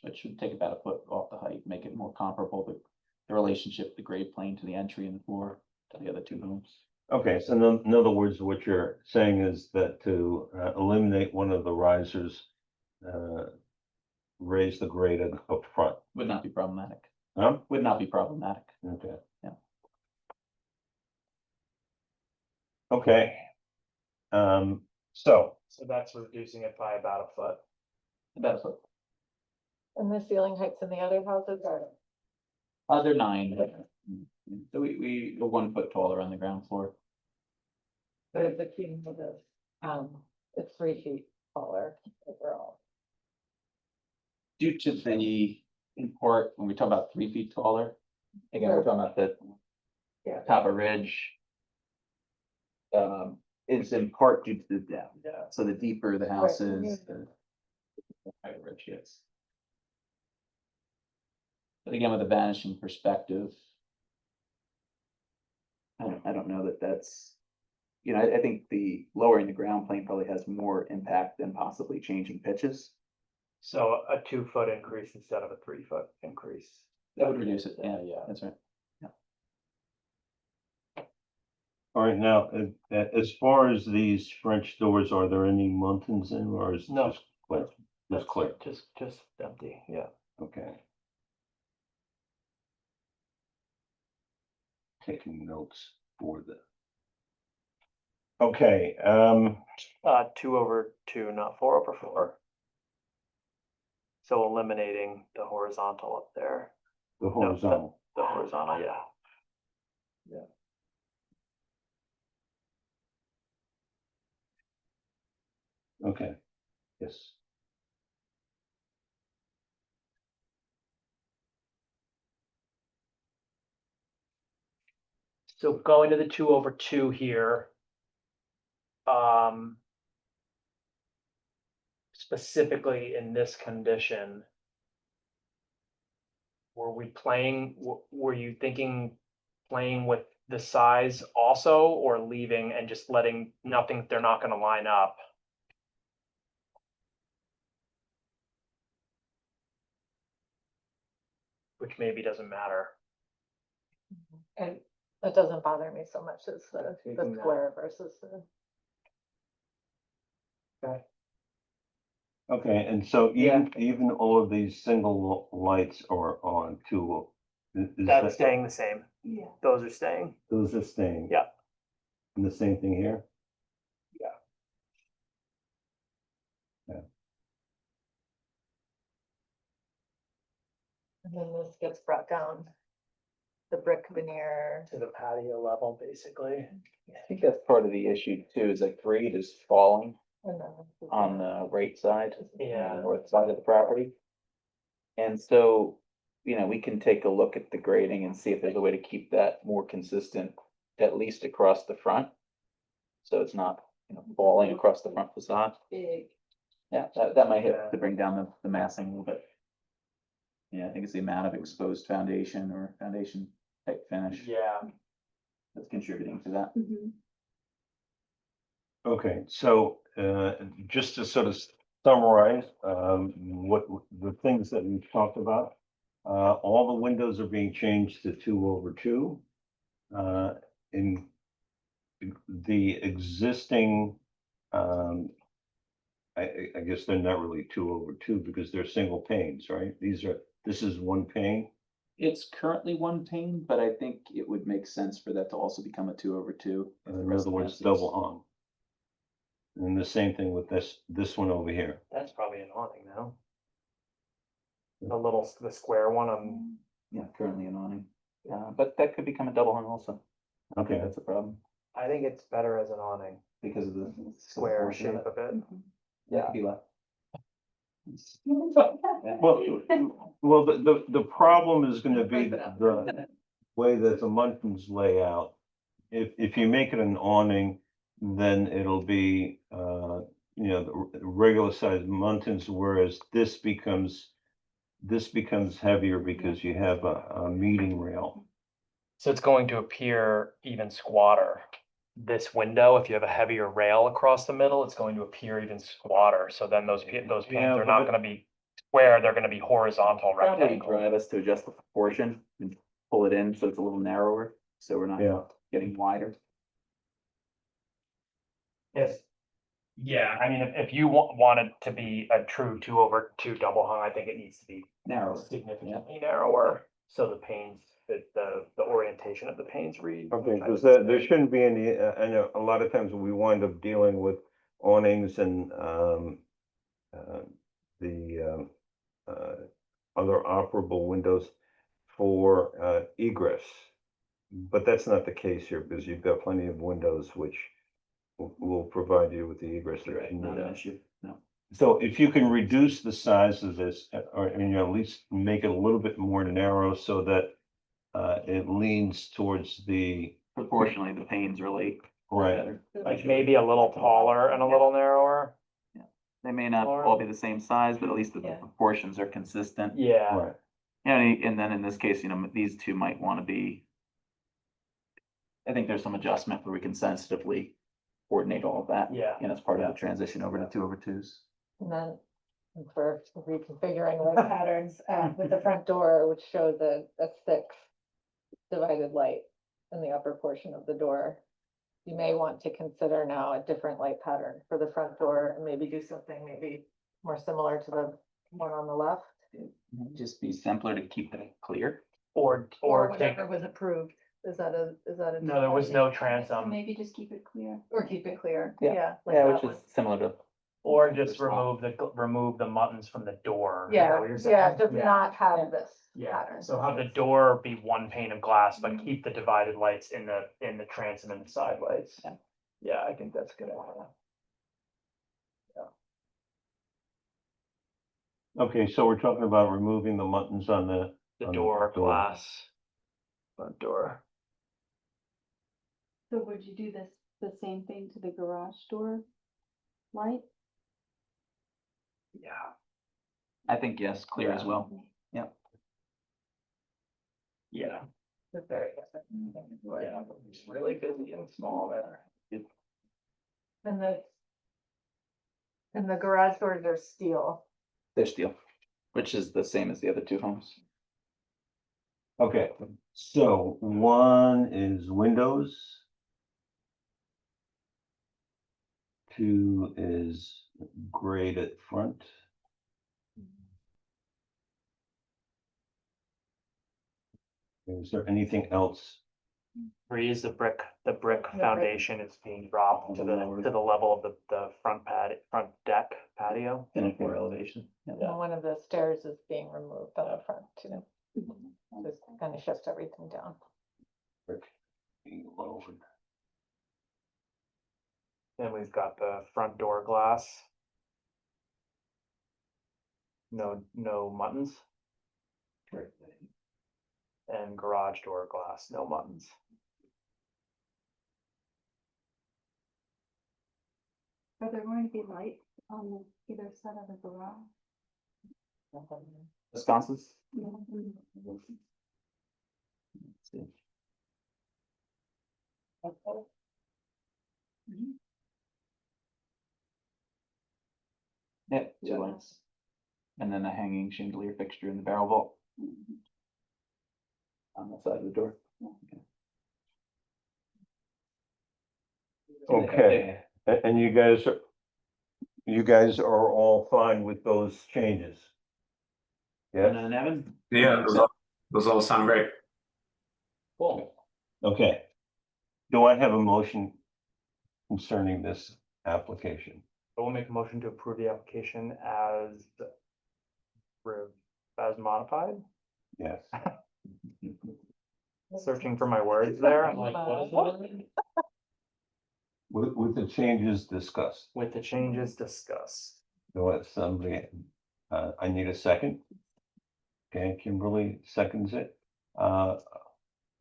It should take about a foot off the height, make it more comparable to the relationship, the grade plane to the entry and the floor to the other two homes. Okay, so in other words, what you're saying is that to eliminate one of the risers, raise the grade up front, Would not be problematic. huh? Would not be problematic. Okay. Yeah. Okay. So, So that's reducing it by about a foot. About a foot. And the ceiling heights in the other houses are, They're 9. So we're 1 foot taller on the ground floor. the cumulative, it's 3 feet taller overall. Due to the import, when we talk about 3 feet taller, again, we're talking about the Yeah. top of ridge. It's in part due to the depth. Yeah. So the deeper the house Right, is, the higher ridge gets. But again, with a vanishing perspective. I don't know that that's, I think the lowering the ground plane probably has more impact than possibly changing pitches. So a 2 foot increase instead of a 3 foot increase. That would reduce it, yeah, Yeah. that's right. all right, now, as far as these French doors, are there any muntins in, or is it No. just clear? Just clear, Just empty, yeah. okay. Taking notes for the. Okay, 2/2, not 4/4. So eliminating the horizontal up there, the horizontal, the horizontal, yeah. okay, yes. So going to the 2/2 here. Specifically in this condition. Were you thinking playing with the size also, or leaving and just letting nothing, they're not gonna line up? Which maybe doesn't matter. And it doesn't bother me so much as the Taking that. square versus the. Okay, and so Yeah. even all of these single lights are on too. That's staying the same. Yeah. Those are staying. Those are staying. Yeah. And the same thing here? And then this gets brought down. The brick veneer. To the patio level, basically. I think that's part of the issue too, is that grade is falling And then this is on the right side, Yeah. north side of the property. And so, you know, we can take a look at the grading and see if there's a way to keep that more consistent, at least across the front. So it's not, you know, falling across the front facade. Big. Yeah, that might help to bring down the massing a little bit. Yeah, I think it's the amount of exposed foundation or foundation type finish Yeah. that's contributing to that. Mhm. Okay, so just to sort of summarize, what the things that we've talked about. All the windows are being changed to 2/2. In the existing, um. I guess they're not really 2/2 because they're single panes, right? This is one pane. It's currently one pane, but I think it would make sense for that to also become a 2/2. In other words, double hung. And the same thing with this one over here. That's probably an awning now. The square one on, Yeah, currently an awning. But that could become a double hung also. I don't think Okay. that's a problem I think it's better as an awning, because of the square proportion shape of it. Mhm. That could be left. Well, the problem is gonna be the way that the Muntins lay out. If you make it an awning, then it'll be, the regular size Muntins, whereas this becomes heavier because you have a meeting rail. So it's going to appear even squatter. This window, if you have a heavier rail across the middle, it's going to appear even squatter. So then those Yeah, panes are but not it- gonna be square, they're gonna be horizontal Probably rectangle. drive us to adjust the proportion and pull it in so it's a little narrower, so we're Yeah. not getting wider. Yeah, I mean, if you want it to be a true 2/2 double hung, I think it needs to be Narrower. significantly narrower. So the panes, the orientation of the panes read. Okay, which I because would there say- shouldn't be any, I know a lot of times we wind up dealing with awnings and, the, other operable windows for, egress. But that's not the case here, because you've got plenty of windows which will provide you with the egress that you Not need. an issue, no. So if you can reduce the size of this, or, at least make it a little bit more narrow so that, it leans towards the, Proportionally, the panes relate right, better. Like maybe a little taller and a little narrower. They may not all be the same size, but at least the Yeah. proportions are consistent. Yeah. right. And then in this case, these two might want to be. I think there's some adjustment where we can sensitively coordinate all of that. Yeah. As part of Yeah. the transition over to 2/2s. And then for reconfiguring light patterns, with the front door, which shows a 6 divided light in the upper portion of the door. You may want to consider now a different light pattern for the front door and maybe do something maybe more similar to the one on the left. Just be simpler to keep it clear. Or take, Whatever was approved. Is that a? no, there was no transom. Maybe just keep it clear. Or keep it clear, Yeah. yeah. like Yeah, that which one. is similar to. Or just This one. remove the muttons from the door. Is that Yeah, what you're yeah, saying? just not have this Yeah, pattern. so have the door be one pane of glass, but keep the divided lights in the transom and the side lights. Yeah. Yeah, I think that's a good idea. Okay, so we're talking about removing the muttons on The On the door door. glass. Front door. So would you do the same thing to the garage door light? Yeah. I think yes, clear as well. Yeah. It's very different. Yeah, it's really busy and small there. And the garage doors are steel. They're steel, which is the same as the other two homes. Okay, so one is windows. Two is grade at front. Is there anything else? Three is the brick brick. foundation is being dropped to the level of the front deck patio. In a floor elevation. Yeah. And one of the stairs is being removed on the front too. Just kind of shifts everything down. Being lowered? And we've got the front door glass. No muttons. And garage door glass, no muttons. Are there going to be lights on either side of the garage? Sconces? Mhm. Let's see. Yeah, two lights. And then a hanging chandelier fixture in the barrel vault on the side of the door. Okay, and you guys are all fine with those changes? And Yes, then Evan? Yeah, those all sound great. Cool. okay. Do I have a motion concerning this application? I will make a motion to approve the application as modified. Yes. Searching for my words there. I'm like, what is the word? With the changes discussed. With the changes discussed. Do I somebody, I need a second. Okay, Kimberly seconds it.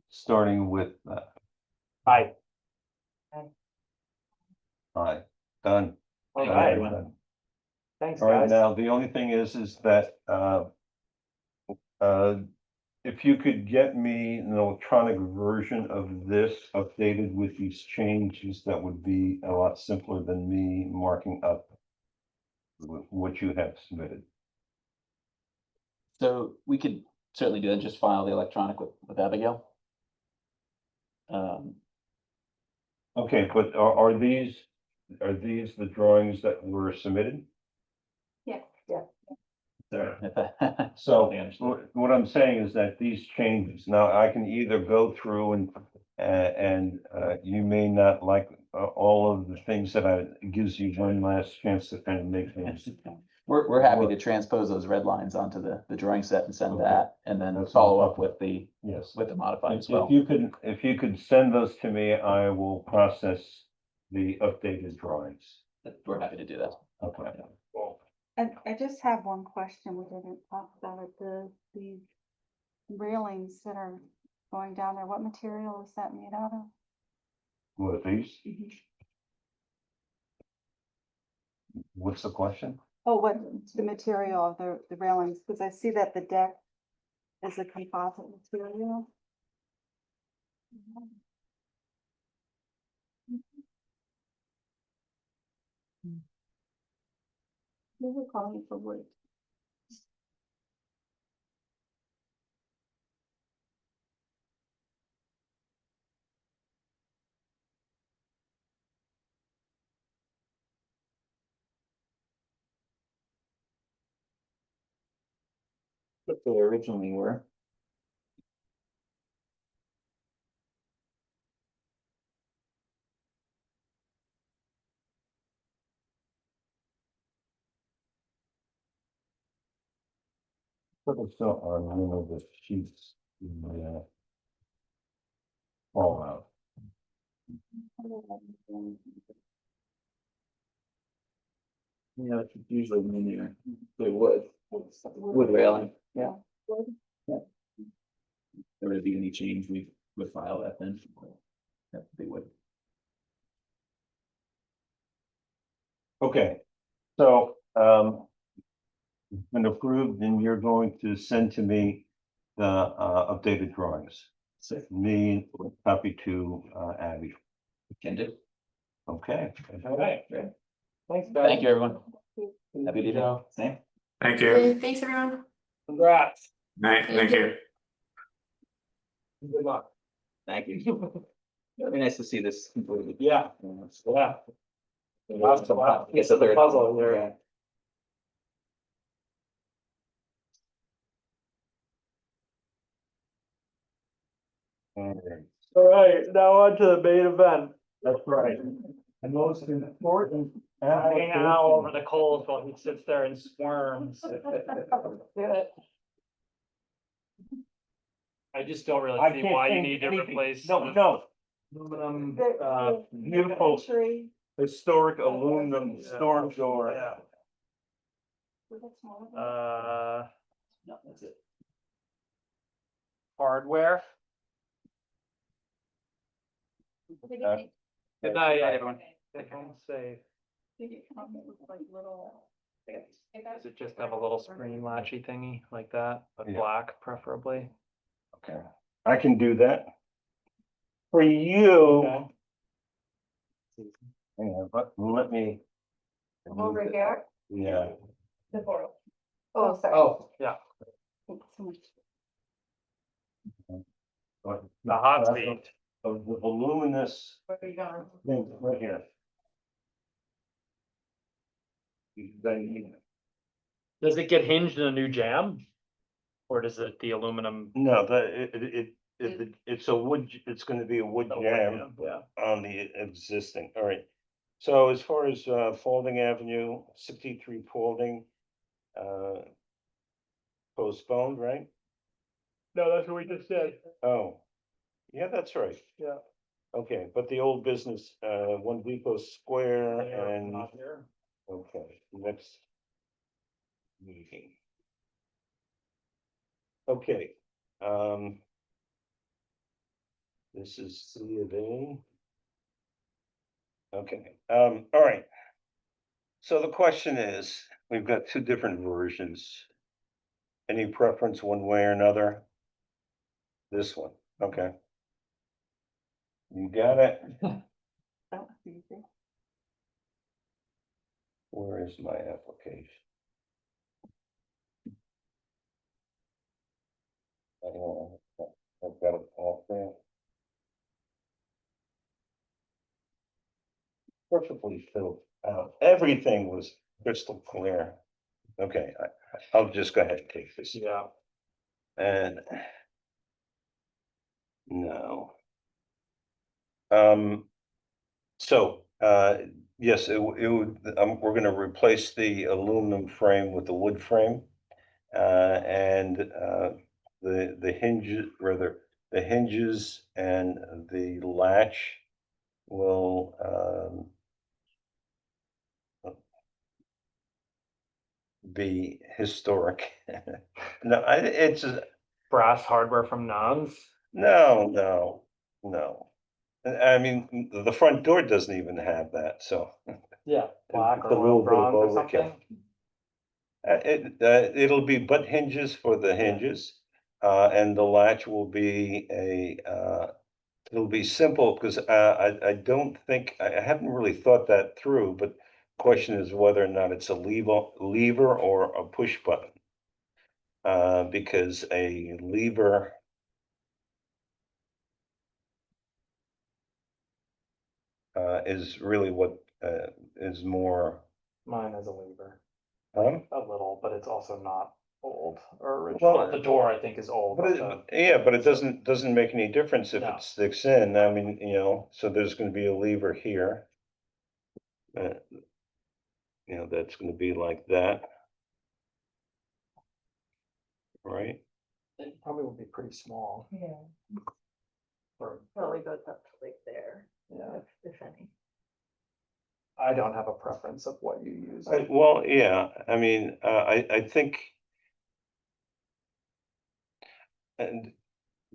Starting with, Aye. aye, done. All Thank you, right. everyone. Thanks, All right, guys. now, the only thing is that, if you could get me an electronic version of this updated with these changes, that would be a lot simpler than me marking up what you have submitted. So we could certainly do that, just file the electronic with Abigail. Okay, but are these the drawings that were submitted? Sorry. So Totally understood. what I'm saying is that these changes, now I can either go through and you may not like all of the things that it gives you one last chance to kind of make things. We're happy to transpose those red lines onto the drawing set and send Okay. that, and then That's follow all. up with the Yes. modified as If well. if you could send those to me, I will process the updated drawings. We're happy to do that. Okay. And I just have one question, we didn't talk about it, the railings that are going down there, what material is that made out of? What are these? What's the question? Oh, what's the material of the railings, because I see that the deck is a composite material. They were calling for wood. What they originally were. Put this on one of the sheets in the fallout. You know, it's usually linear, the wood railing, yeah. Yeah. If there would be any change, we would file that then. Yep, they would. Okay, so, when approved, then you're going to send to me the, updated drawings. So Me, copy to, Abby. can do. Okay. All right. Great. Thanks, guys. Thank you, everyone. Happy to do. Same. Thank you. Okay, thanks, everyone. Congrats. Thank you. Good luck. Thank you. Very nice to see this completed. Yeah. Yeah. I guess a third. Puzzle here. Yeah. All right, now on to the main event. That's right. The most important. Hanging out over the coals while he sits there and squirms. I just don't really I see can't why you change need to anything. replace. No, Aluminum, beautiful historic aluminum storm door. Yeah. No, that's it. Hardware. Good night, everyone. Say, Did it come with like little? does it just have a little screen latchy thingy like that, but Yeah. black preferably? Okay, I can do that. For you. Okay. Hang on, let me. Over here, Yeah, the portal. Oh, sorry. Oh, yeah, Thanks so much. the hot seat. of the voluminous Where are you going? thing right here. Then Does it get hinged in a new jam? Or does it the aluminum? no, it's a wood, it's gonna be a wood the wood jam Yeah. on the existing, all right. So as far as Faulding Avenue, 63 Faulding, postponed, right? No, that's what we just said. Oh, yeah, that's right. Yeah. Okay, but the old business, 1 Depot Square and, Not here. okay, next meeting. Okay, this is C of A. Okay, all right. So the question is, we've got two different versions. Any preference one way or another? This one, okay. You got it. That was easy. Where is my application? I don't know. I've got it all there. Perfectly filled out. Everything was crystal clear. Okay, I'll just go ahead and take this. Yeah. And no. So, yes, it would, we're gonna replace the aluminum frame with the wood frame. And, the hinges, rather, the hinges and the latch will, be historic. No, it's, Brass hardware from Nons. no. I mean, the front door doesn't even have that, so. Yeah. Black It's a or little oil bit of bronze or overkill. something. It'll be butt hinges for the hinges, and the latch will be it'll be simple, because, I don't think, I haven't really thought that through, but question is whether or not it's a lever or a push button. Because a lever. Is really what, is more, Mine is a lever, huh? a little, but it's also not old or Well, original. The door, I think, is old. But yeah, but it doesn't make any difference if No. it sticks in. I mean, so there's gonna be a lever here. That's gonna be like that. Right? It probably will be pretty small. Yeah, Or, probably goes up to like there, yeah, if any. I don't have a preference of what you use. Well, yeah, I mean, I think. And As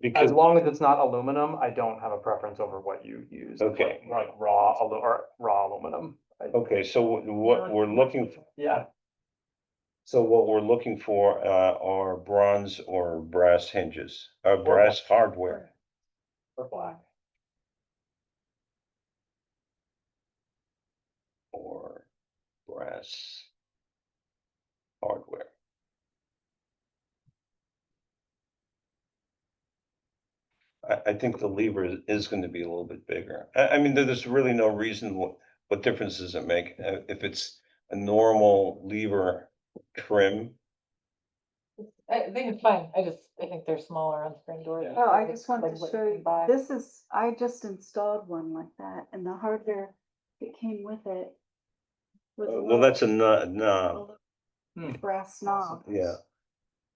because, long as it's not aluminum, I don't have a preference over what you use. Okay. Like raw aluminum. okay, so what we're looking, Yeah, so what we're looking for, are bronze or brass hinges, brass hardware. or black. Or brass hardware. I think the lever is gonna be a little bit bigger. I mean, there's really no reason, what difference does it make? If it's a normal lever trim, I think it's fine, I just, I think they're smaller on screen doors. Oh, I just wanted Like to what show can you, buy. this is, I just installed one like that, and the hardware that came with it was a Well, little- that's a no, a no, little Hmm. brass knob. yeah.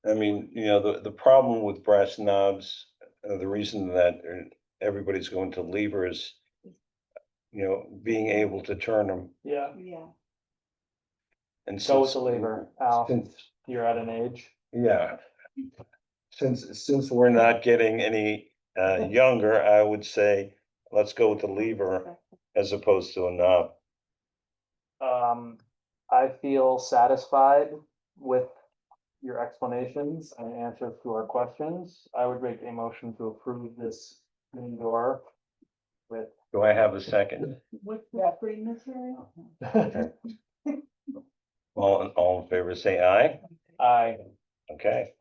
I mean, the problem with brass knobs, the reason that everybody's going to levers, being able to turn them Yeah, Yeah, and go with since. the lever, Al, since- you're at an age. Yeah. Since we're not getting any younger, I would say, let's go with the lever as opposed to a knob. I feel satisfied with your explanations and answers to our questions. I would make a motion to approve this screen door with. Do I have a second? with the free material. All in favor, say aye. I, Okay,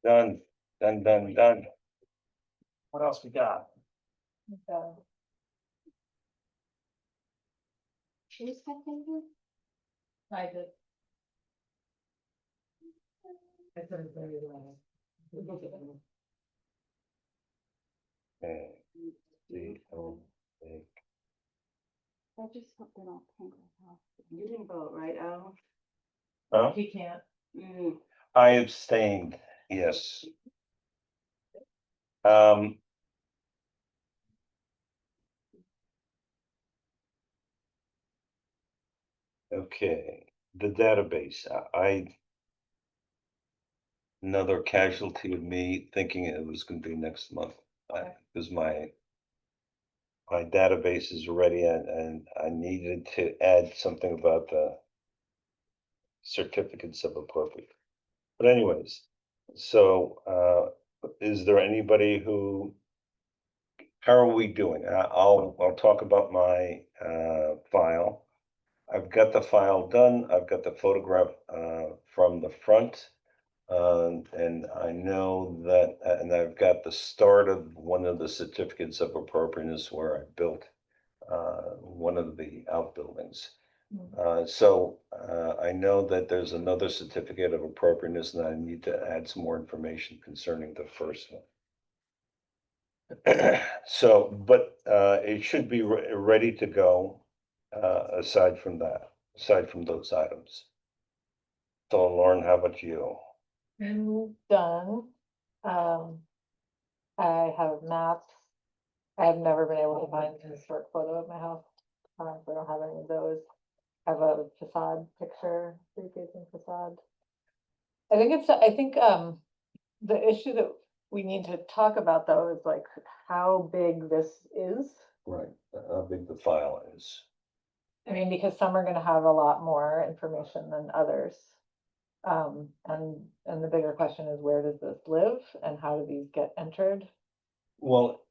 done, done. what else we got? Who seconded? I did. I said it very loud. Okay. The, I just hope they don't paint my house. You didn't vote, right, Al? Huh? He can't. I abstained, yes. Um. Okay, the database, another casualty of me thinking it was gonna be next month. Because my database is ready and I needed to add something about the certificates of appropriate. But anyways, so, is there anybody who, how are we doing? I'll talk about my, file. I've got the file done. I've got the photograph, from the front. And I know that, and I've got the start of one of the certificates of appropriateness where I built, one of the outbuildings. I know that there's another certificate of appropriateness and I need to add some more information concerning the first one. So, but, it should be ready to go, aside from those items. So Lauren, how about you? I'm done. I have maps. I have never been able to find a historic photo of my house. So I don't have any of those. I have a facade picture, free-facing facade. I think, the issue that we need to talk about though is like how big this is. Right, how big the file is. I mean, because some are gonna have a lot more information than others. And the bigger question is, where does this live and how do these get entered? Well,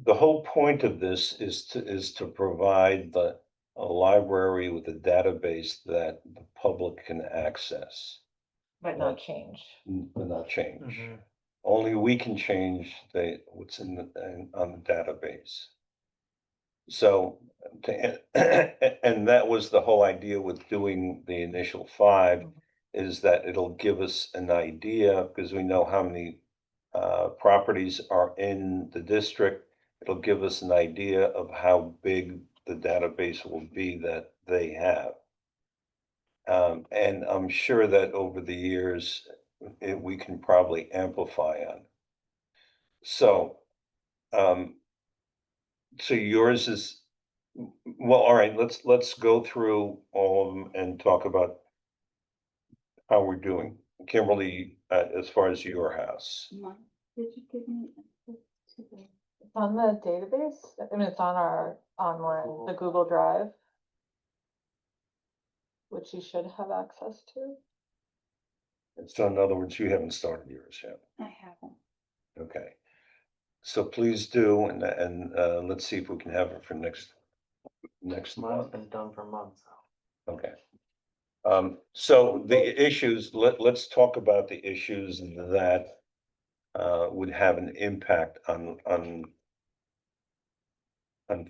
the whole point of this is to provide a library with a database that the public can access, But not change. but not change. Mhm. Only we can change what's on the database. So, and that was the whole idea with doing the initial 5, is that it'll give us an idea, because we know how many properties are in the district. It'll give us an idea of how big the database will be that they have. And I'm sure that over the years, we can probably amplify on. So, so yours is, well, all right, let's go through all of them and talk about how we're doing. Kimberly, as far as your house. Did you give me access to the? It's on the database. I mean, it's on the Google Drive, which you should have access to. So in other words, you haven't started yours yet. I haven't. Okay. So please do, and let's see if we can have it for next Mine's month. been done for months. Okay. So the issues, let's talk about the issues that would have an impact on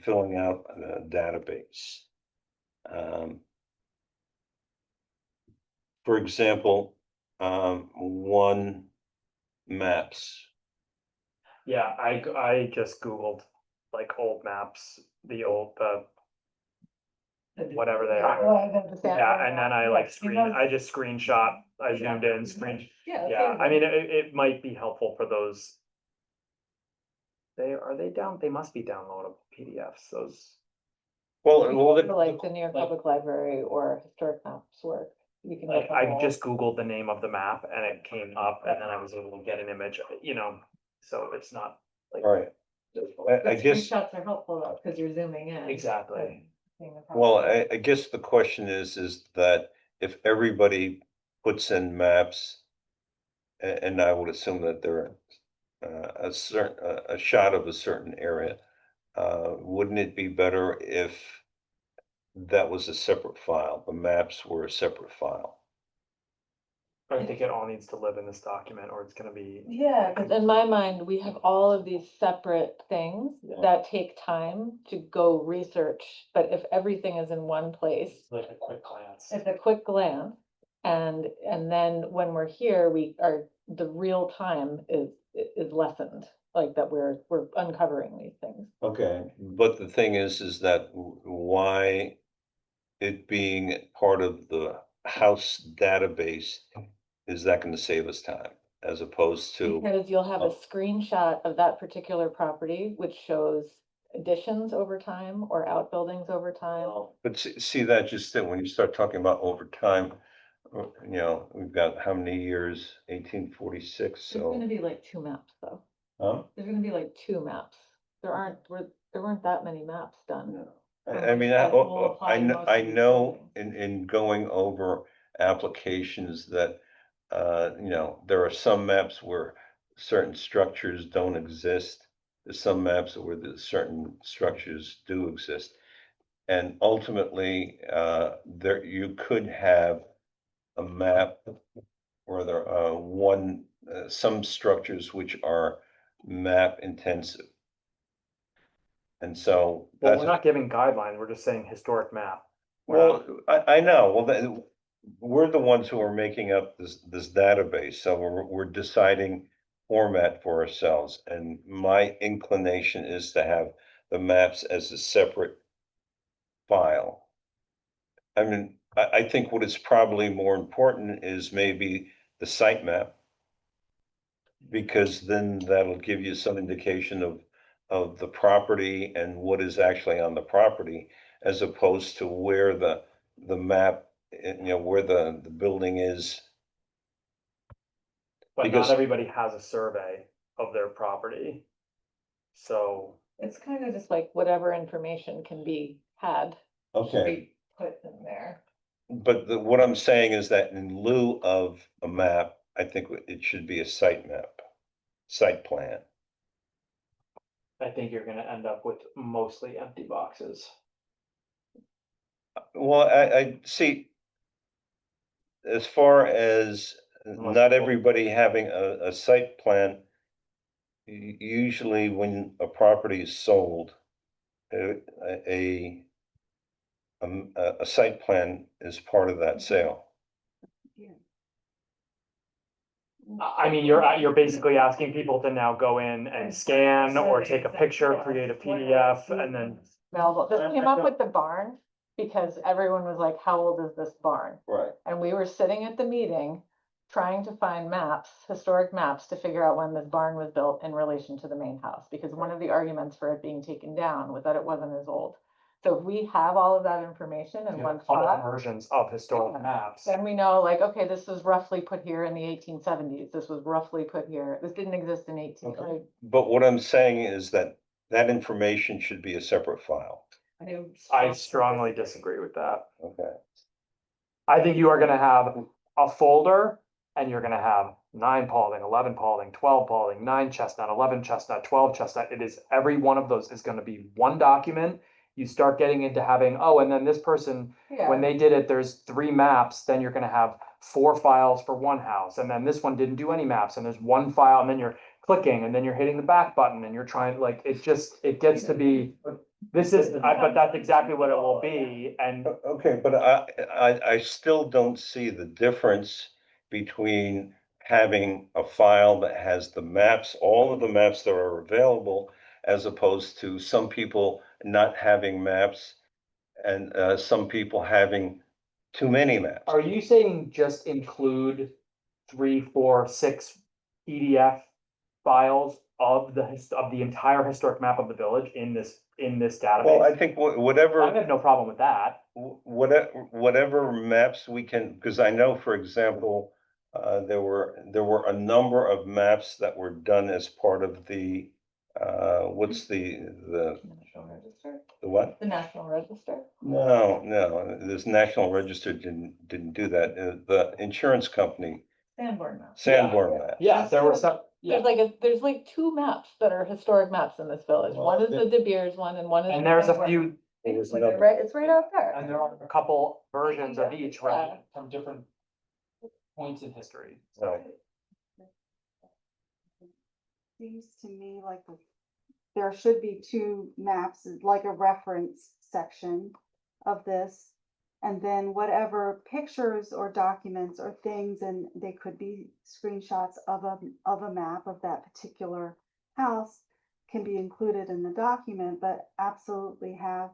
filling out a database. For example, one maps. Yeah, I just Googled like old maps, the old, whatever they are. Yeah, and then I like I just screenshot, I zoomed in, yeah, I mean, it might be helpful for those. Are they down, they must be downloadable PDFs, those. Well, Like the New York Public Library or Historic Maps work. You can Like, look up I all- just Googled the name of the map and it came up and then I was able to get an image, so it's not like. right, I The guess, screenshots are helpful though, because you're zooming in. Exactly. and seeing the well, property. I guess the question is that if everybody puts in maps, and I would assume that they're a certain, a shot of a certain area, wouldn't it be better if that was a separate file, the maps were a separate file? I think it all needs to live in this document or it's gonna be. Yeah, because in my mind, we have all of these separate things Yeah. that take time to go research. But if everything is in one place, Like a quick glance. it's a quick glance. And then when we're here, the real time is lessened, like that we're uncovering these things. Okay, but the thing is that why it being part of the house database, is that gonna save us time as opposed to? Because you'll have a Oh. screenshot of that particular property, which shows additions over time or outbuildings over time. But see that just that when you start talking about over time, we've got how many years, 1846, There's gonna so. be like 2 maps though. Huh? There's gonna be like 2 maps. There weren't that many maps done. I mean, That will apply to most I of these know buildings. in going over applications that, there are some maps where certain structures don't exist. There's some maps where the certain structures do exist. And ultimately, you could have a map where there are some structures which are map intensive. And so. Well, that's we're not giving guidelines, we're just saying historic map. We're Well, not- I know, well, then, we're the ones who are making up this database, so we're deciding format for ourselves, and my inclination is to have the maps as a separate file. I mean, I think what is probably more important is maybe the site map. Because then that'll give you some indication of the property and what is actually on the property, as opposed to where the map, where the building is. But Because- not everybody has a survey of their property. So, It's kind of just like whatever information can be had. should be Put in there. But what I'm saying is that in lieu of a map, I think it should be a site map, site plan. I think you're gonna end up with mostly empty boxes. Well, I see. As far as not everybody having a site plan, usually when a property is sold, a site plan is part of that sale. I mean, you're basically asking people to now go in and scan or take a picture, create a PDF, and then. Available. This came up with the barn because everyone was like, how old is this barn? Right. And we were sitting at the meeting trying to find maps, historic maps, to figure out when this barn was built in relation to the main house. Because one of the arguments for it being taken down was that it wasn't as old. So if we have all of that information in one Couple spot, versions of historic maps. then we know like, okay, this was roughly put here in the 1870s. This was roughly put here. This didn't exist in 18. Okay. like, But what I'm saying is that information should be a separate file. I strongly disagree with that. Okay. I think you are gonna have a folder and you're gonna have 9 Paulding, 11 Paulding, 12 Paulding, 9 Chestnut, 11 Chestnut, 12 Chestnut. It is, every one of those is gonna be one document. You start getting into having, and then this person, when they did it, there's 3 maps, then you're gonna have 4 files for one house. And then this one didn't do any maps and there's 1 file and then you're clicking and then you're hitting the back button and you're trying, like, it gets to be, but that's exactly what it will be. And Okay, but I still don't see the difference between having a file that has the maps, all of the maps that are available, as opposed to some people not having maps and some people having too many maps. Are you saying just include 3, 4, 6 PDF files of the entire historic map of the village in this Well, I database? think I whatever, have no problem with that. whatever maps we can, because I know, for example, there were a number of maps that were done as part of the, what's the National Register, what? the National Register. No, this National Register didn't do that. The insurance company, Sanborn map. Sanborn map. Yeah, there were some, yeah. There's like two maps that are historic maps in this village. One is the De Beers one and one is. And the there's a Sanborn few, map. There's Like, another- right, it's right out there. and there are a couple versions of Yeah. each, right, from different points in history, so. Seems to me like there should be two maps, like a reference section of this. And then whatever pictures or documents or things, and they could be screenshots of a map of that particular house, can be included in the document, but absolutely have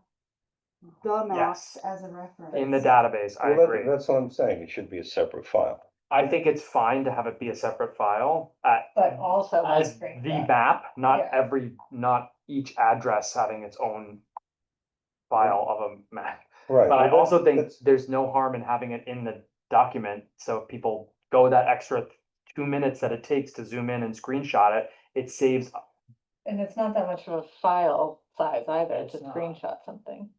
the maps Yes. as a reference. In the database, I Well, agree. that's what I'm saying. It should be a separate file. I think it's fine to have it be a separate file But also. as screen the shot. map, Yeah. not each address having its own file of a map. Right. But I well, also think that's- there's no harm in having it in the document, so if people go that extra 2 minutes that it takes to zoom in and screenshot it, it saves. And it's not that much of a file size either, It's to not. screenshot something.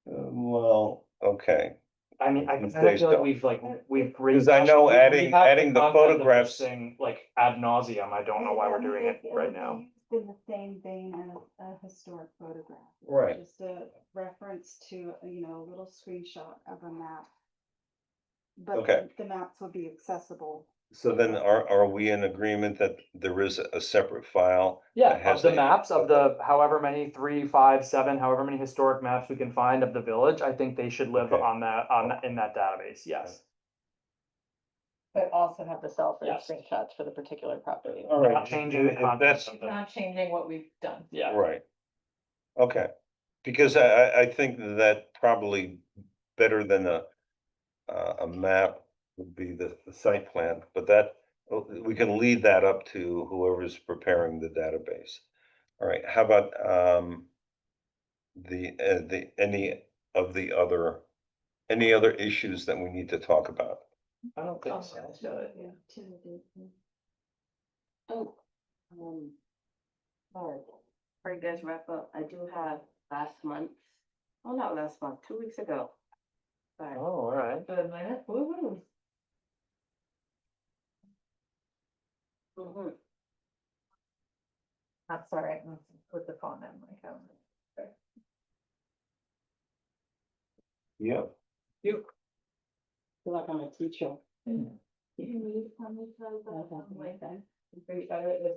Well, okay. I mean, I These kind of days feel like don't. we've. Because I know rehashed- adding- rehashed adding the content of this photographs- thing, like ad nauseum, I don't know why we're doing it right now. In the same vein as a historic photograph. It's Right. Just a reference to, a little screenshot of a map. But Okay. the maps would be accessible. So then are we in agreement that there is a separate file? Yeah, that has of the a- maps, of the however many, 3, 5, 7, however many historic maps we can find of the village, I think they should live Okay. in that database, yes. But also have the cell-phone Yes. screenshots for the particular property. All right. Not changing the if content that's- of the, Not changing what we've done. yeah. Right. Okay, because I think that probably better than a map would be the site plan, but that, we can leave that up to whoever's preparing the database. All right, how about, any other issues that we need to talk about? I don't think so. Oh, sorry, before you guys wrap up, I do have last month, not last month, 2 weeks ago. Sorry. Oh, all right. The minute, woo-hoo. Mhm. That's all right, let's put the phone in my calendar. Yeah. Feel like I'm a teacher. It's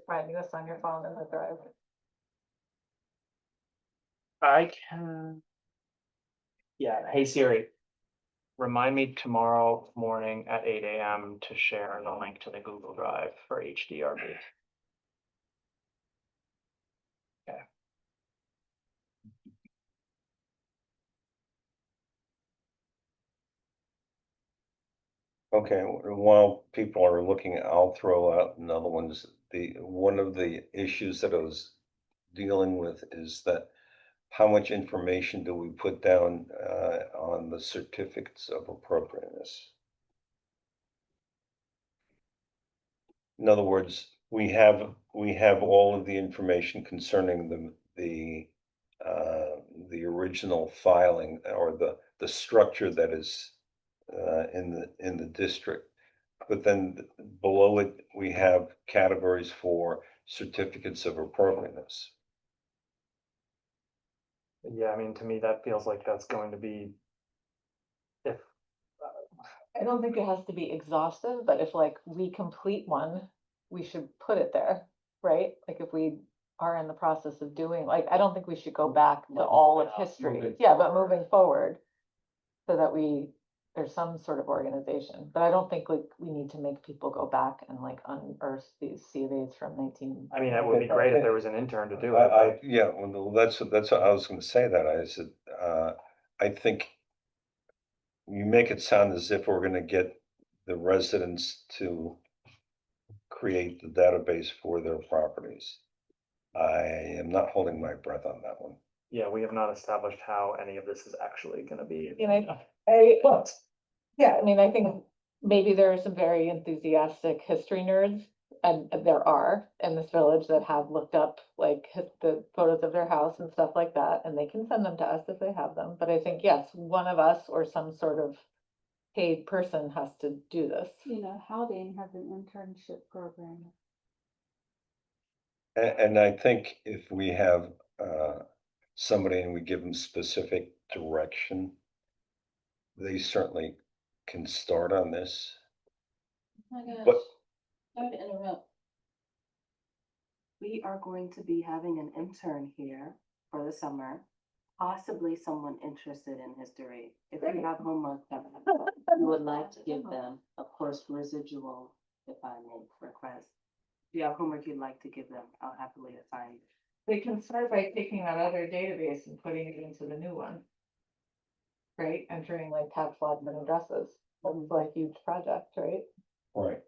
finding us on your phone in the drive. I can. Yeah, hey Siri. Remind me tomorrow morning at 8 AM to share the link to the Google Drive for HDRB. Okay. Okay, while people are looking, I'll throw out another one. One of the issues that I was dealing with is that how much information do we put down on the certificates of appropriateness? In other words, we have all of the information concerning the original filing or the structure that is in the district. But then below it, we have categories for certificates of appropriateness. Yeah, I mean, to me, that feels like that's going to be. If, I don't think it has to be exhaustive, but if like we complete one, we should put it there, right? Like if we are in the process of doing, like, I don't think we should go back to all of history. moving Yeah, but moving forward. So that we there's some sort of organization, but I don't think like we need to make people go back and like unearth these C of As from 19. I mean, it would be great if there was an intern to do it. Yeah, well, that's what I was gonna say that, I said, I think you make it sound as if we're gonna get the residents to create the database for their properties. I am not holding my breath on that one. Yeah, we have not established how any of this is actually gonna be. You know, yeah, I mean, I think maybe there are some very enthusiastic history nerds, and there are in this village that have looked up like the photos of their house and stuff like that, and they can send them to us if they have them. But I think, yes, one of us or some sort of paid person has to do this. You know, Haldane has an internship program. And I think if we have, somebody and we give them specific direction, they certainly can start on this. Oh my But- gosh, sorry to interrupt. We are going to be having an intern here for the summer, possibly someone interested in history. If you have homework that you would like to give them, of course, residual, if I may request. If you have homework you'd like to give them, I'll happily assign. They can start by taking that other database and putting it into the new one. Right, entering like tax lots and addresses, that's like huge project, right? Right,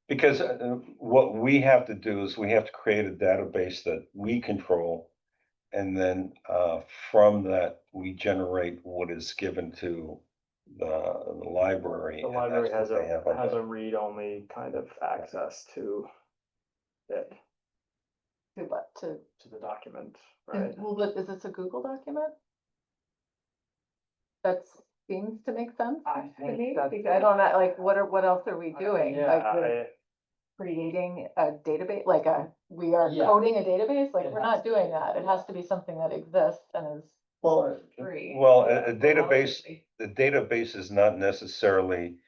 because what we have to do is we have to create a database that we control. And then from that, we generate what is given to the library. The and library that's has what they have on has that. a read-only kind of access to it, To what, to, to the document, right? and, well, but is this a Google document? That seems to make sense I to think me, that's- because I don't know, like, what else are we doing? Yeah, Like, we're creating a database, like we are Yeah. coding a database, like, It we're has not doing that, it has to be something that exists and is Well, free. well, a Yeah, database, relatively. the database is not necessarily,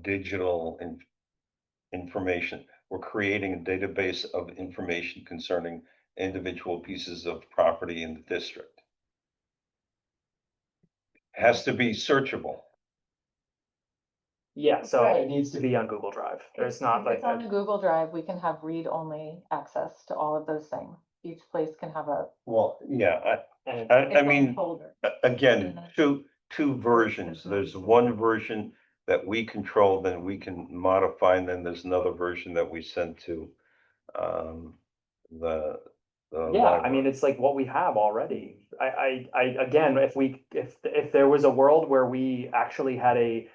digital information. We're creating a database of information concerning individual pieces of property in the district. Has to be searchable. Yeah, so Right. it needs to be on Google Drive. There's not If like, it's on a Google Drive, we can have read-only access to all of those things. Each place can have a. Well, yeah, and I its own mean, folder. again, Mhm. two versions. There's one version that we control, then we can modify, and then there's another version that we send to the yeah, I library. mean, it's like what we have already. Again, if there was a world where we actually had a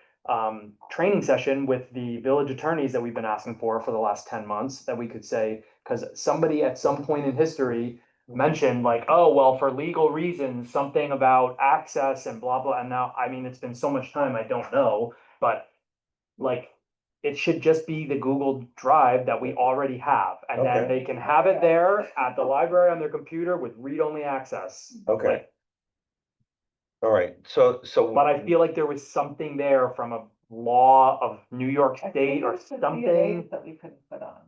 training session with the village attorneys that we've been asking for the last 10 months, that we could say, because somebody at some point in history mentioned like, oh, well, for legal reasons, something about access and blah, blah, and now, I mean, it's been so much time, I don't know, but like, it should just be the Google Drive that we already have, and then Okay. they can have it there at the library on their computer with read-only access. Okay. Like, All right, so. but I feel like there was something there from a law of New York I State think or there's some something. database that we could put on,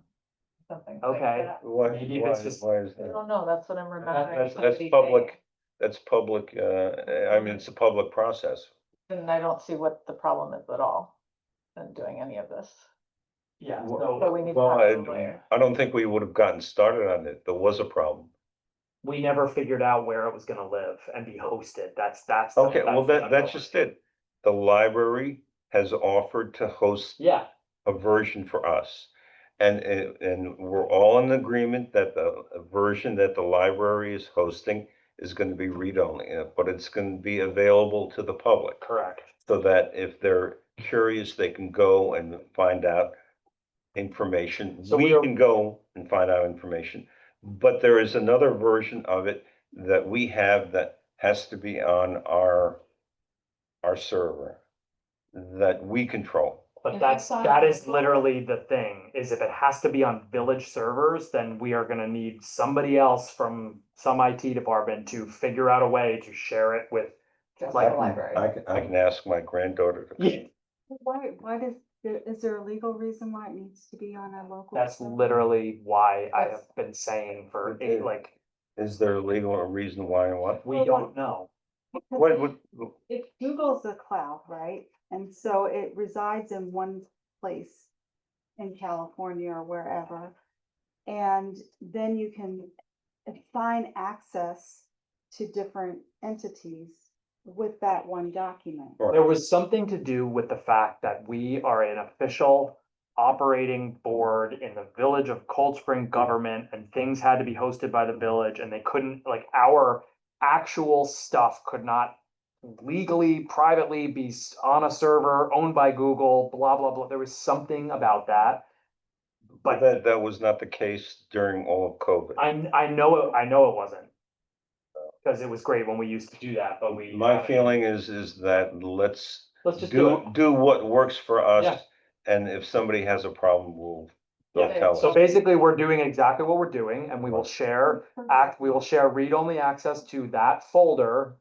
something like Okay. that. Maybe if it's just- Why is I that? don't know, that's what I'm remembering. That's somebody public, saying. I mean, it's a public process. And I don't see what the problem is at all in doing any of this. Yeah, So we need to Well, have a lawyer. I don't think we would have gotten started on it. There was a problem. we never figured out where it was gonna live and be hosted. That's. Okay, well, that's the that's just it. The library has offered to host Yeah, a version for us. And we're all in agreement that the version that the library is hosting is gonna be read-only, but it's gonna be available to the public. correct. So that if they're curious, they can go and find out information. So We we are- can go and find out information. But there is another version of it that we have that has to be on our server that we control. But If it's that is on- literally the thing, is if it has to be on village servers, then we are gonna need somebody else from some IT department to figure out a way to share it with. Just Like- the library. I can ask my granddaughter to. Yeah. Why is there a legal reason why it needs to be on a local? That's server? literally why I That's- have been saying for Okay. like, Is there a legal reason why and what? we don't know. What, If Google's a cloud, right? And so it resides in one place in California or wherever. And then you can assign access to different entities with that one document. There was something to do with the fact that we are an official operating board in the village of Cold Spring government, and things had to be hosted by the village, and they couldn't, like, our actual stuff could not legally, privately be on a server owned by Google, blah, blah, blah. There was something about that. But that was not the case during all of COVID. I know it wasn't. Because it was great when we used to do that, but we. My feeling is that let's Let's just do it. do what works for Yeah. us. And if somebody has a problem, they'll Yeah, tell so us. basically, we're doing exactly what we're doing, and we will share read-only access to that folder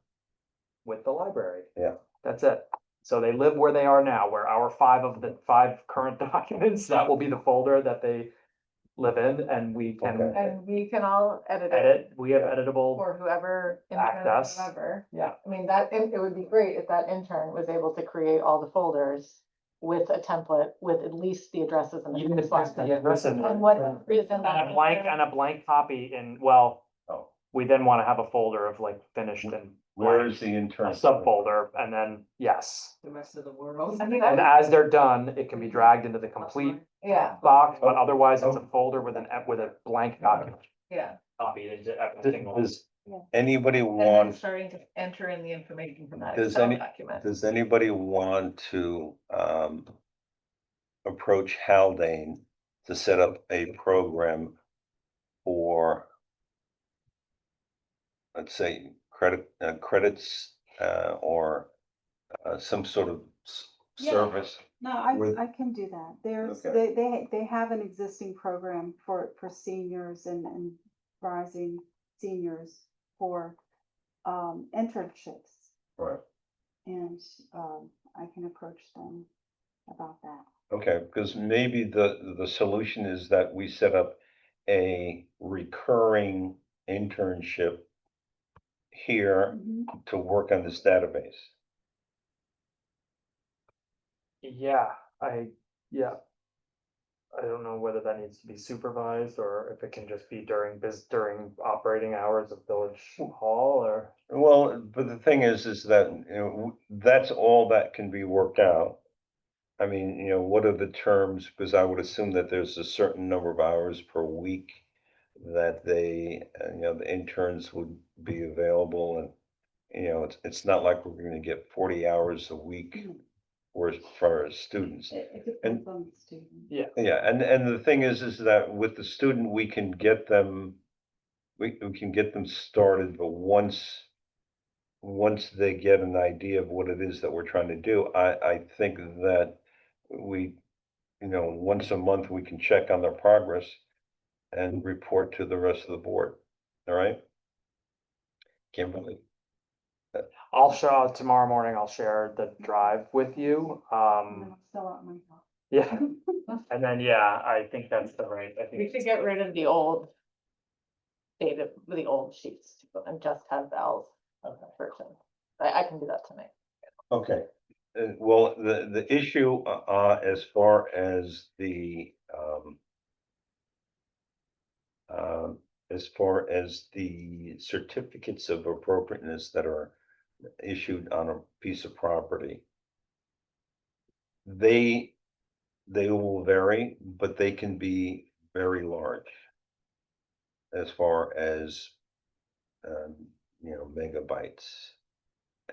with the library. Yeah. That's it. So they live where they are now, where our 5 current documents, that will be the folder that they live in, and we can Okay. And we can all edit it edit, we have editable. for whoever, intern or Access. whoever. Yeah. I mean, it would be great if that intern was able to create all the folders with a template with at least the addresses and the. Even if there's the address in there. And what reason And that. a blank copy in, well, Oh. we then wanna have a folder of like finished and. Where blank, is the intern? A subfolder, and then, yes, The rest of the world. I mean, and as they're done, it can be dragged into the complete Yeah, box, but otherwise it's a folder with with a blank document. yeah. Copied into every single. Does anybody And then want, starting to enter in the information from that Does Excel any- document. does anybody want to, approach Haldane to set up a program for, let's say, credits, or, some sort of Yeah. service? No, With- I can do that. There's, Okay. they have an existing program for seniors and rising seniors for, internships. Right. And, I can approach them about that. Okay, because maybe the solution is that we set up a recurring internship here Mhm. to work on this database. Yeah, yeah. I don't know whether that needs to be supervised or if it can just be during operating hours of Village Hall or. Well, but the thing is that, that's all that can be worked out. I mean, what are the terms? Because I would assume that there's a certain number of hours per week that they, the interns would be available, and, it's not like we're gonna get 40 hours a week for our students. It depends on the student. Yeah, and the thing is that with the student, we can get them, we can get them started, but once they get an idea of what it is that we're trying to do, I think that we, once a month, we can check on their progress and report to the rest of the board. All right? Kimberly, I'll show, tomorrow morning, I'll share the drive with you, And I'm still at my house. yeah, and then, yeah, I think that's I think. We should get rid of the old the old sheets and just have Val's version. I can do that tonight. okay. Well, the issue, as far as the certificates of appropriateness that are issued on a piece of property, they will vary, but they can be very large as far as, megabytes.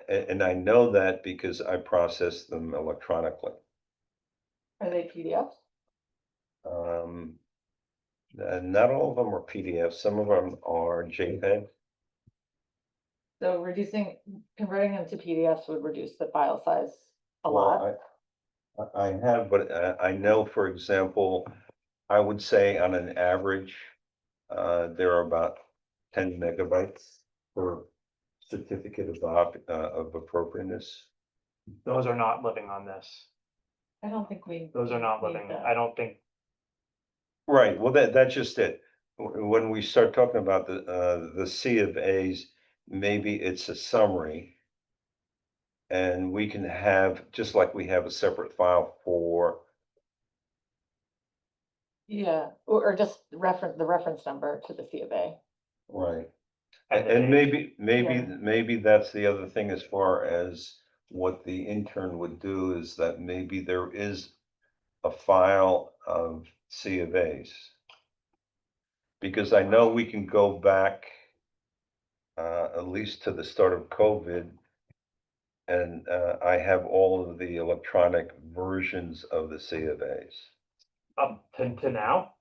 And I know that because I process them electronically. Are they PDFs? Not all of them are PDFs, some of them are JPEG. So converting them to PDFs would reduce the file size a Well, lot. I have, but I know, for example, I would say on an average, there are about 10 megabytes per certificate of appropriateness. Those are not living on this, I don't think we. those are not need living, that. I don't think, Right, well, that's just it. When we start talking about the C of As, maybe it's a summary And we can have, just like we have a separate file for, Yeah, or just the reference number to the C of A. right. And the And date. Yeah. maybe that's the other thing as far as what the intern would do is that maybe there is a file of C of As. Because I know we can go back, at least to the start of COVID. And, I have all of the electronic versions of the C of As. Up to now?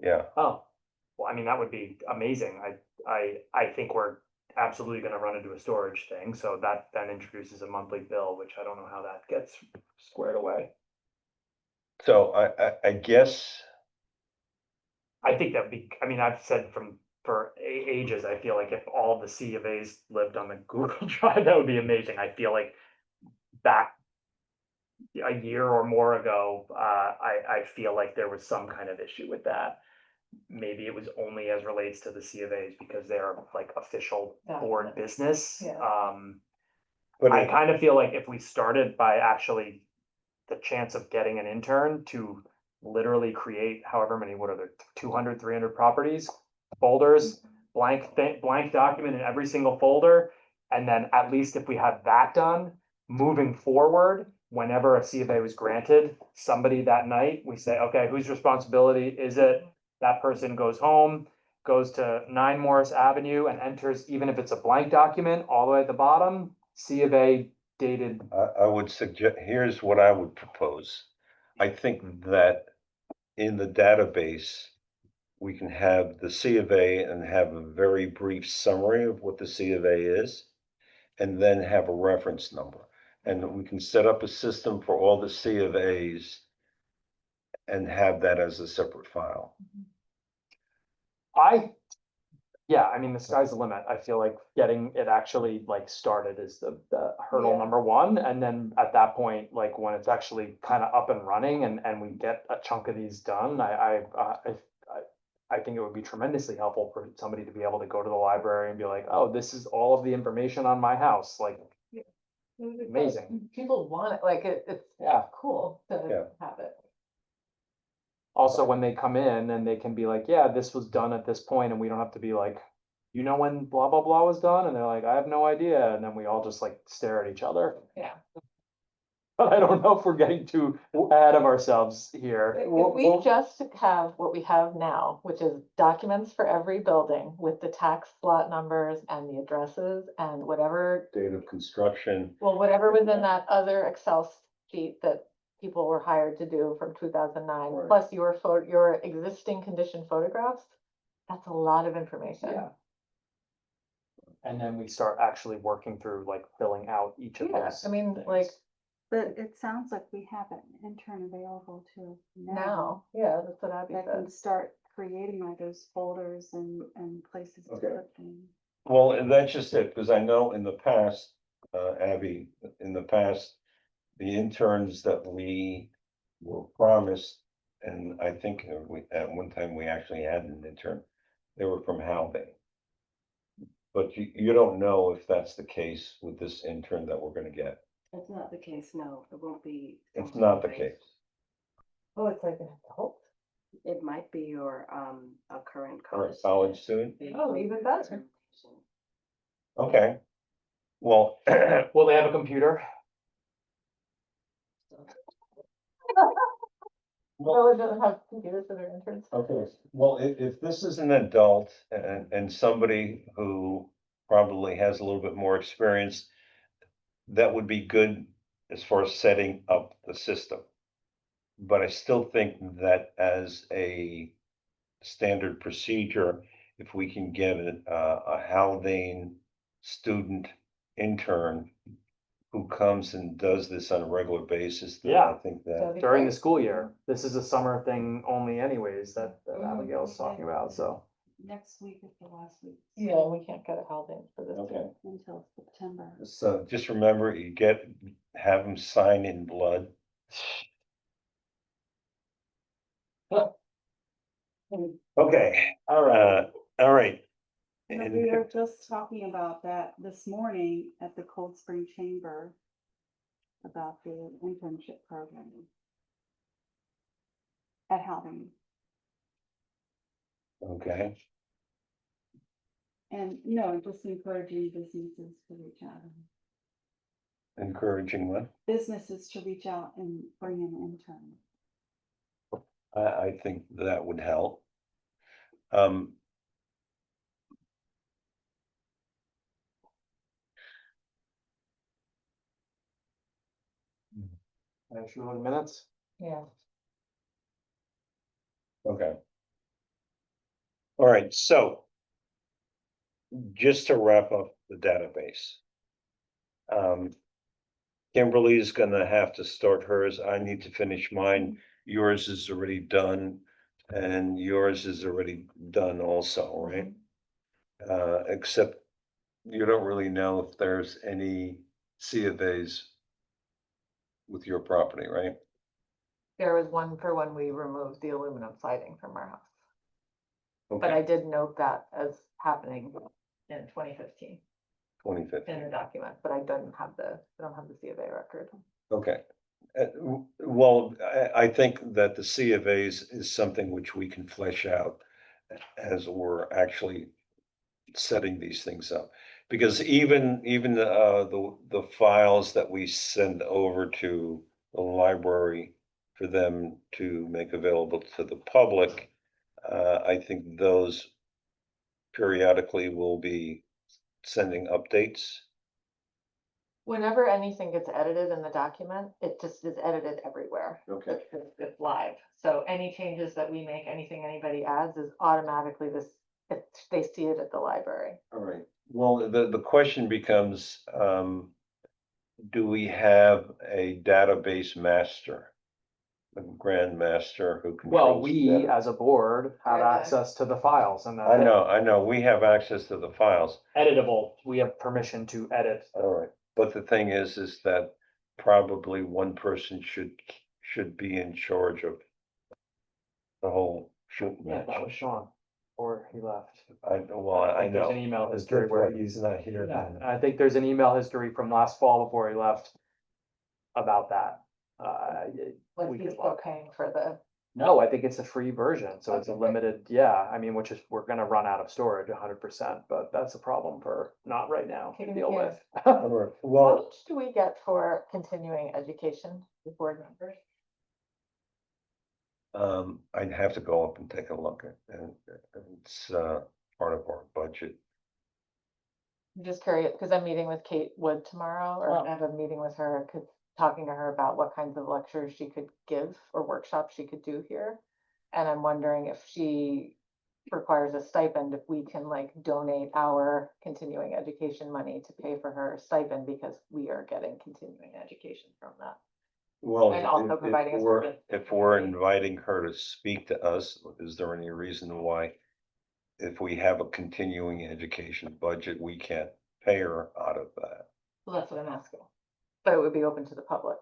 Yeah, Oh, well, I mean, that would be amazing. I think we're absolutely gonna run into a storage thing, so that then introduces a monthly bill, which I don't know how that gets squared away. so I guess, I think that'd be, I mean, I've said for ages, I feel like if all the C of As lived on the Google Drive, that would be amazing. I feel like back a year or more ago, I feel like there was some kind of issue with that. Maybe it was only as relates to the C of As because they're like official board Documents. business. Yeah. but I it- kind of feel like if we started by actually the chance of getting an intern to literally create however many, what are there, 200, 300 properties, folders, blank document in every single folder. And then at least if we had that done, moving forward, whenever a C of A was granted, somebody that night, we say, okay, whose responsibility is it? That person goes home, goes to 9 Morris Avenue and enters, even if it's a blank document, all the way at the bottom, C of A dated. I would suggest, here's what I would propose. I think that in the database, we can have the C of A and have a very brief summary of what the C of A is, and then have a reference number. And we can set up a system for all the C of As and have that as a separate file. Yeah, I mean, the sky's the limit. I feel like getting it actually like started is the hurdle Yeah. number one. And then at that point, like when it's actually kind of up and running and we get a chunk of these done, I think it would be tremendously helpful for somebody to be able to go to the library and be like, oh, this is all of the information on my house, like, amazing. People want it, like it's Yeah. cool Yeah. to have it. Also, when they come in and they can be like, yeah, this was done at this point, and we don't have to be like, you know, when blah, blah, blah was done, and they're like, I have no idea, and then we all just like stare at each other. Yeah. But I don't know if we're getting too ahead of ourselves here. If we just have what we have now, which is documents for every building with the tax lot numbers and the addresses and whatever, Date of construction. well, whatever was in that other Excel sheet that people were hired to do from 2009, Right. plus your existing condition photographs, that's a lot of information. Yeah. And then we start actually working through like filling out each of Yeah, those. I mean, things. like But it sounds like we have an intern available to now, yeah, that's what Abby that said. can start creating like those folders and places to Okay. put them. Well, and that's just it, because I know in the past, Abby, in the past, the interns that we were promised, and I think at one time we actually had an intern, they were from Haldane. But you don't know if that's the case with this intern that we're gonna get. That's not the case, no, it won't be. It's not the case. Oh, it's like an adult. It might be your, a current Or a college. college student? Oh, even better. Okay. Well, Will they have a computer? No, it doesn't have computers for their interns. okay, well, if this is an adult and somebody who probably has a little bit more experience, that would be good as far as setting up the system. But I still think that as a standard procedure, if we can get a Haldane student intern who comes and does this on a regular basis, then I Yeah. think That'd that, be During the great. school year. This is a summer thing only anyways that Mhm. Abigail's talking about, so. Next week is the last week. Yeah, we can't get a Haldane for this. okay. Until September. So just remember, have them sign in blood. Okay, all right. No, And- we were just talking about that this morning at the Cold Spring Chamber. about the internship program at Haldane. Okay, And no, just encouraging businesses to reach out. encouraging what? Businesses to reach out and bring in interns. I think that would help. Um, Actually, minutes. Yeah. okay. All right, so. Just to wrap up the database. Kimberly is gonna have to start hers. I need to finish mine. Yours is already done. And yours is already done also, right? Except you don't really know if there's any C of As with your property, right? There was one for when we removed the aluminum siding from our house, but I Okay, did note that as happening in 2015 twenty fifty, in the document, but I don't have the C of A record. okay. Well, I think that the C of As is something which we can flesh out as we're actually setting these things up. Because even the files that we send over to the library for them to make available to the public, I think those periodically will be sending updates. Whenever anything gets edited in the document, it just is edited everywhere. Okay. It's live. So any changes that we make, anything anybody adds is automatically they see it at the library. All right. Well, the question becomes, do we have a database master? A grand master who controls? Well, we data? as a board had Right. access to the files and I know, we have access to the files, editable, we have permission to edit. all right, but the thing is that probably one person should be in charge of the whole shooting Yeah, match. that was Sean, or he left. I think there's know. an email history where he's not here. Yeah, I think there's an email history from last fall before he left about that. Like we he's could still look. paying for the, No, I think it's a free version, so it's a Okay. limited, yeah, I mean, which is, we're gonna run out of storage 100%, but that's a problem for not right now to Kicking the deal can. with. All right, how well, much do we get for continuing education, the board members? I'd have to go up and take a look at, and it's, part of our budget. I'm just curious, because I'm meeting with Kate Wood tomorrow, or Oh. I have a meeting with her, talking to her about what kinds of lectures she could give or workshops she could do here. And I'm wondering if she requires a stipend, if we can like donate our continuing education money to pay for her stipend, because we are getting continuing education from that. Well, And also providing us with- if we're inviting her to speak to us, is there any reason why? If we have a continuing education budget, we can't pay her out of that? Well, that's what I'm asking. But it would be open to the public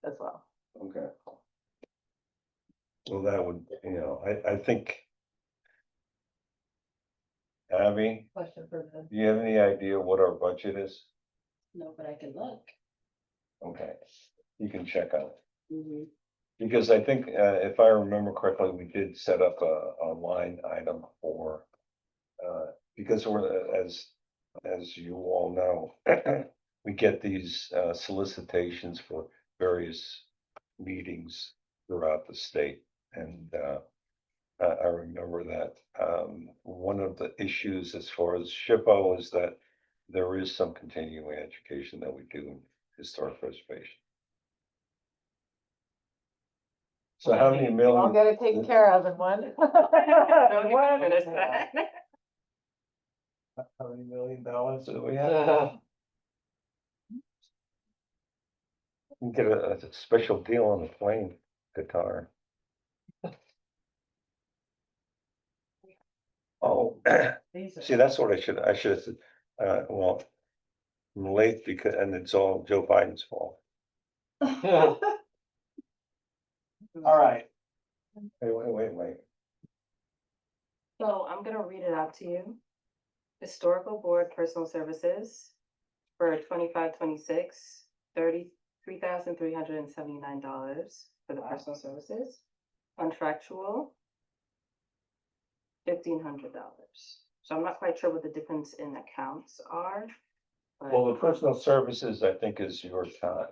as well. Okay. Well, that would, I think. Abby, Question for the. do you have any idea what our budget is? No, but I can look. Okay, you can check on it. Mhm. Because I think, if I remember correctly, we did set up a line item for, because we're, as you all know, we get these, solicitations for various meetings throughout the state. And, I remember that, one of the issues as far as SHPO is that there is some continuing education that we do in historic preservation. So how many I'll million? get it taken care of in one. Don't even finish that. How many $1 million do we have? We can get a special deal on the plane guitar. Oh, see, that's what I should have said, well, I'm late because, and it's all Joe Biden's fault. All right, Wait. So I'm gonna read it out to you. Historical Board Personal Services for 25-26, $3,379 for the personal services. Contractual, $1,500. So I'm not quite sure what the difference in accounts are. but- Well, the personal services, I think, is your time,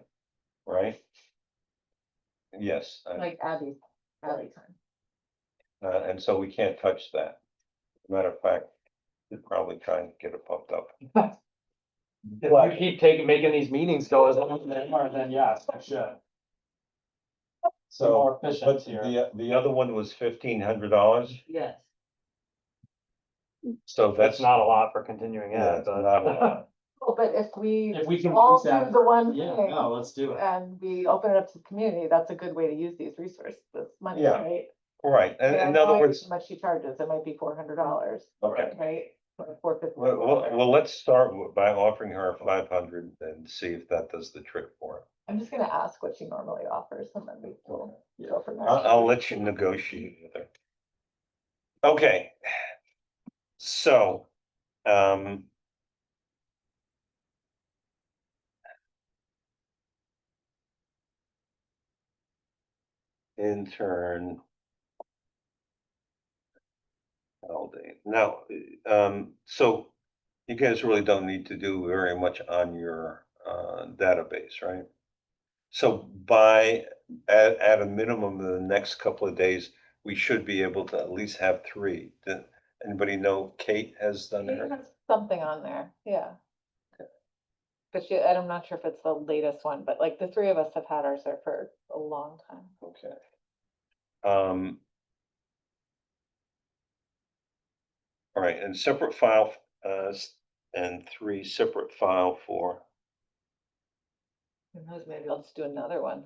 right? Yes, Like Abby's time. and so we can't touch that. Matter of fact, we're probably trying to get it pumped up. If you keep making these meetings go as long as they are, then yes, I should. So more But efficient here. the other one was $1,500, Yes. so That's not a lot for continuing Yeah, ed, it's not a but. lot. Well, but if we If we can all use do that, the one yeah, thing no, let's do it. and we open it up to the community, that's a good way to use these resources, this money, Yeah. right? Right, and I in know other how words, much she charges, it might be $400, okay. right? Or $450. Well, let's start by offering her 500 and see if that does the trick for her. I'm just gonna ask what she normally offers and then we will go from there. I'll let you negotiate with her. Okay. So, intern. All day. Now, so you guys really don't need to do very much on your database, right? So at a minimum in the next couple of days, we should be able to at least have 3. Did anybody know Kate has done Kate her? has something on there, yeah. But she, and I'm not sure if it's the latest one, but like the 3 of us have had ours there for a long time. Okay. All right, and separate file, and 3 separate file for, Who knows, maybe I'll just do another one.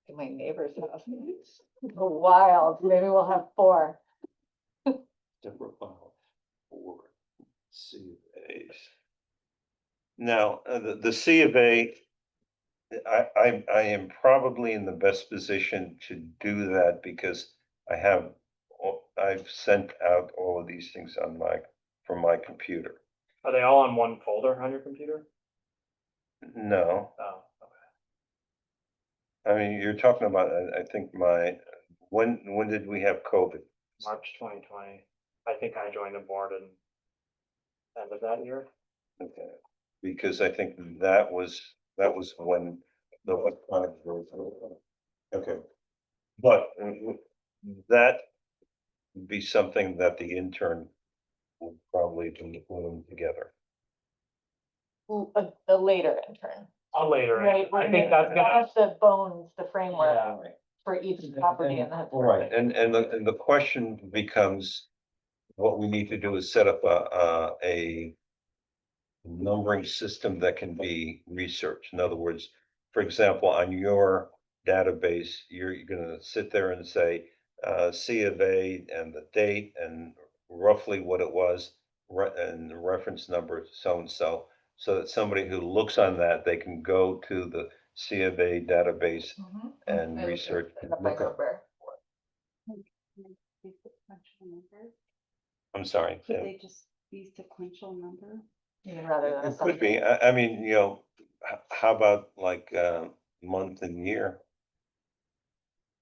To my neighbor's house. Go wild, maybe we'll have 4. separate file for C of A's. Now, the C of A, I am probably in the best position to do that because I've sent out all of these things from my computer. Are they all on one folder on your computer? No, Oh, I mean, you're talking about, I think when did we have COVID? March 2020. I think I joined the board in end of that year. Okay, because I think that was when the electronic version. Okay. But that would be something that the intern will probably be putting together. The later intern, Later. right? I think that's gonna, That's the bones, the framework yeah, for each property in the. Right, and the question becomes, what we need to do is set up a numbering system that can be researched. In other words, for example, on your database, you're gonna sit there and say, C of A and the date and roughly what it was, and the reference number, so and so, so that somebody who looks on that, they can go to the C of A database Mhm. and research. Set up my number. Be sequential number? I'm sorry. Could yeah. they just be sequential number? Even rather than. a It could be, I mean, how about like, month and year?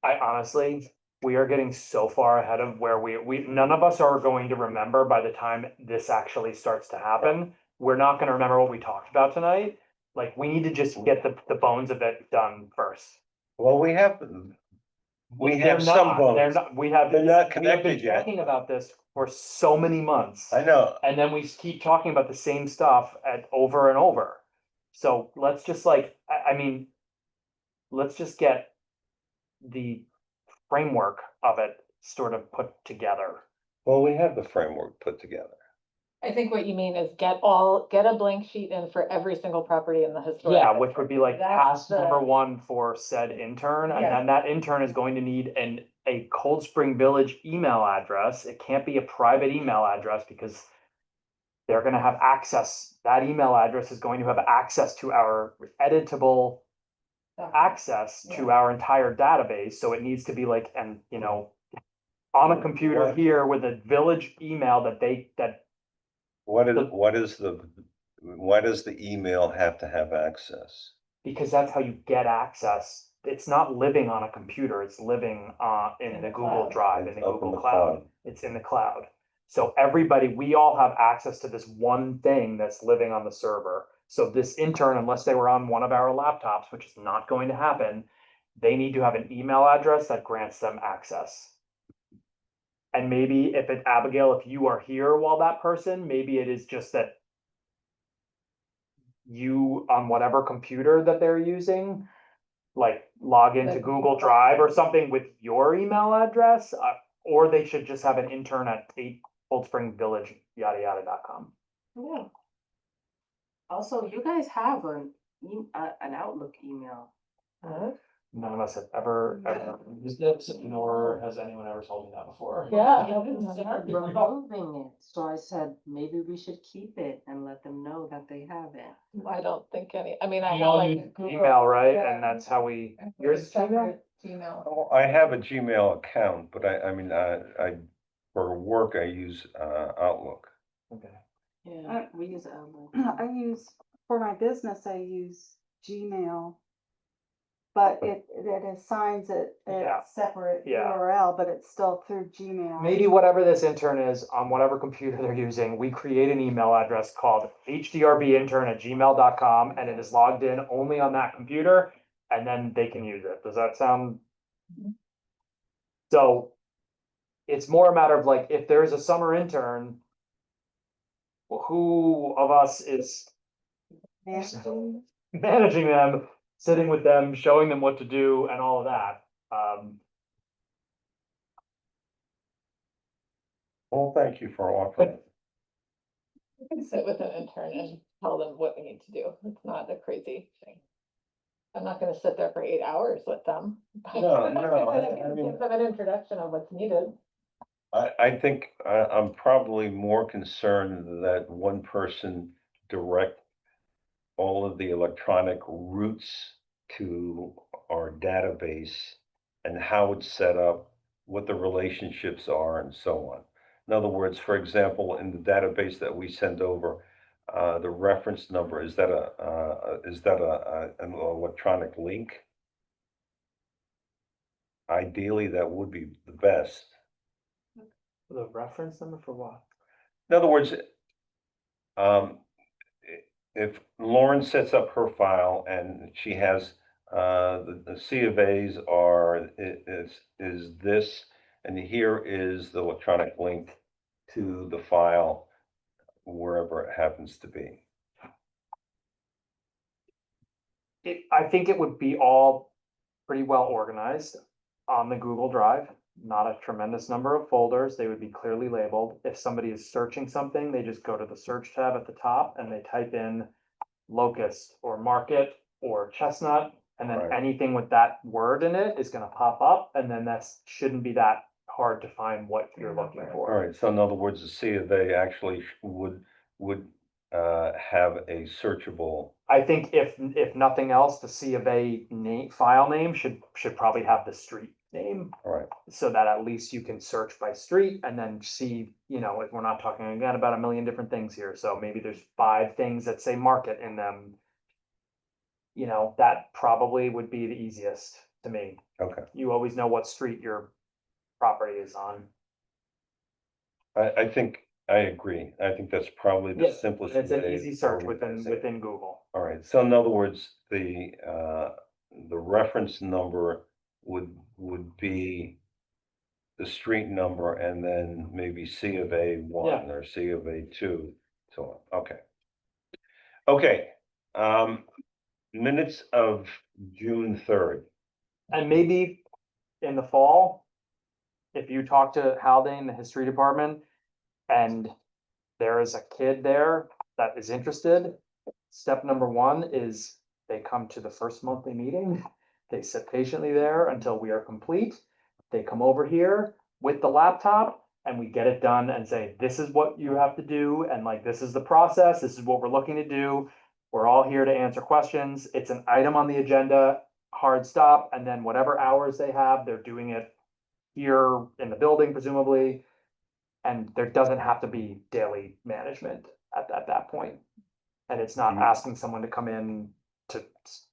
I honestly, we are getting so far ahead of where none of us are going to remember by the time this actually starts to happen. We're not gonna remember what we talked about tonight. Like, we need to just get the bones of it done first. Well, we have They're some not- They're bones. not, They're not we have been connected yet. talking about this for so many months. I know, And then we keep talking about the same stuff over and over. So let's just I mean, let's just get the framework of it sort of put together. well, we have the framework put together. I think what you mean is get a blank sheet in for every single property in the historic. Yeah, which would be like That's task number 1 for said intern, and then that intern is going to need a Cold Spring Village email address. It can't be a private email address because they're gonna have access, that email address is going to have access to our editable access to our entire database, so it needs to be like, on a computer Right. here with a village email that Why does the email have to have access? because that's how you get access. It's not living on a computer, it's living in In the the Google cloud. Drive, in It's the up in Google the Cloud. cloud. It's in the cloud. So everybody, we all have access to this one thing that's living on the server. So this intern, unless they were on one of our laptops, which is not going to happen, they need to have an email address that grants them access. And maybe if it, Abigail, if you are here while that person, maybe it is just that you, on whatever computer that they're using, like log into Like- Google Drive or something with your email address, or they should just have an intern at 8 Old Spring Village, yada yada .com. Yeah. Also, you guys have an Outlook email. None of us have ever used it, nor has anyone ever told me that before. Yeah. They started removing it, so I said, maybe we should keep it and let them know that they have it. I don't think I mean, I You have all like. use a Google- email, right? yeah. And that's how we, I have a yours is Gmail? separate Gmail. Oh, I have a Gmail account, but I mean, for work, I use, Outlook. Okay. Yeah, we use Outlook. I use, for my business, I use Gmail. But it assigns it Yeah. a separate Yeah. URL, but it's still through Gmail. Maybe whatever this intern is on whatever computer they're using, we create an email address called hdrbintern@gmail.com and it is logged in only on that computer and then they can use it. Does that sound? So it's more a matter of like, if there is a summer intern, who of us is Managing. managing them, sitting with them, showing them what to do and all of that? Well, thank you for offering. You can sit with an intern and tell them what they need to do. It's not a crazy thing. I'm not gonna sit there for 8 hours with them. No, no, I I can mean- give them an introduction of what's needed. I think I'm probably more concerned that one person direct all of the electronic routes to our database and how it's set up, what the relationships are and so on. In other words, for example, in the database that we send over, the reference number, is that an electronic link? Ideally, that would be the best. The reference number for what? In other words, if Lauren sets up her file and she has, the C of A's is this, and here is the electronic link to the file, wherever it happens to be. I think it would be all pretty well organized on the Google Drive, not a tremendous number of folders. They would be clearly labeled. If somebody is searching something, they just go to the search tab at the top and they type in locust or market or chestnut. And then Right. anything with that word in it is gonna pop up and then that's, shouldn't be that hard to find what you're looking All for. right, so in other words, the C of A actually would have a searchable. I think if nothing else, the C of A name, file name should probably have the street name. All right, So that at least you can search by street and then see, if we're not talking again about a million different things here, so maybe there's 5 things that say market in them. That probably would be the easiest to me. okay. You always know what street your property is on. I think, I agree. I think that's probably the Yes, simplest. It's an way easy of search organizing it. within Google. All right, so in other words, the reference number would be the street number and then maybe C of A one or C of A two, so on, okay. Okay, minutes of June 3rd. And maybe in the fall, if you talk to Haldane, the history department, and there is a kid there that is interested, step number 1 is they come to the first monthly meeting. They sit patiently there until we are complete. They come over here with the laptop and we get it done and say, this is what you have to do. And like, this is the process. This is what we're looking to do. We're all here to answer questions. It's an item on the agenda, hard stop. And then whatever hours they have, they're doing it here in the building presumably. And there doesn't have to be daily management at that point. And it's not asking someone to come in to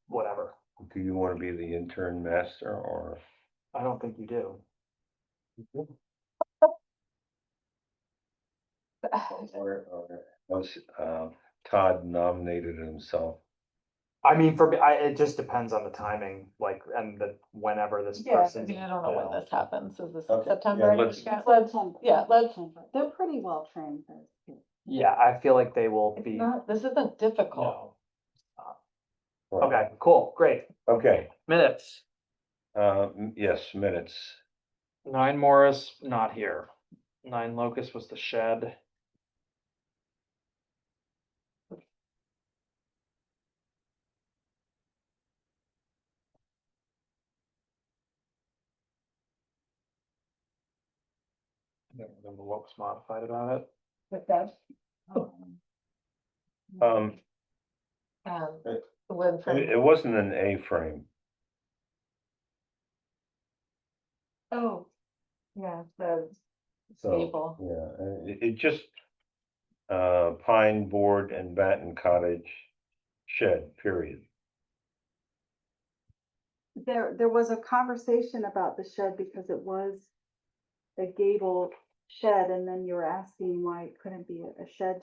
whatever. Do you want to be the intern master or? I don't think you do. Or was, Todd nominated himself? I mean, for me, it just depends on the timing, like, and the, whenever this Yeah, I person. mean, I don't know when this happens. Is this Okay, September? yeah, let's- Yeah, let's, They're pretty well trained. those kids. Yeah, I feel like they will it's be, not, this isn't difficult. no. Okay, cool, great. Okay, Minutes. yes, minutes. 9 Morris, not here. 9 Locust was the shed. I don't remember what was modified about it. With that, Um, the one from, it wasn't an A-frame. oh, yeah, the So, Gable. yeah, it just, pine board and batten cottage shed, period. There was a conversation about the shed because it was a gable shed, and then you were asking why it couldn't be a shed.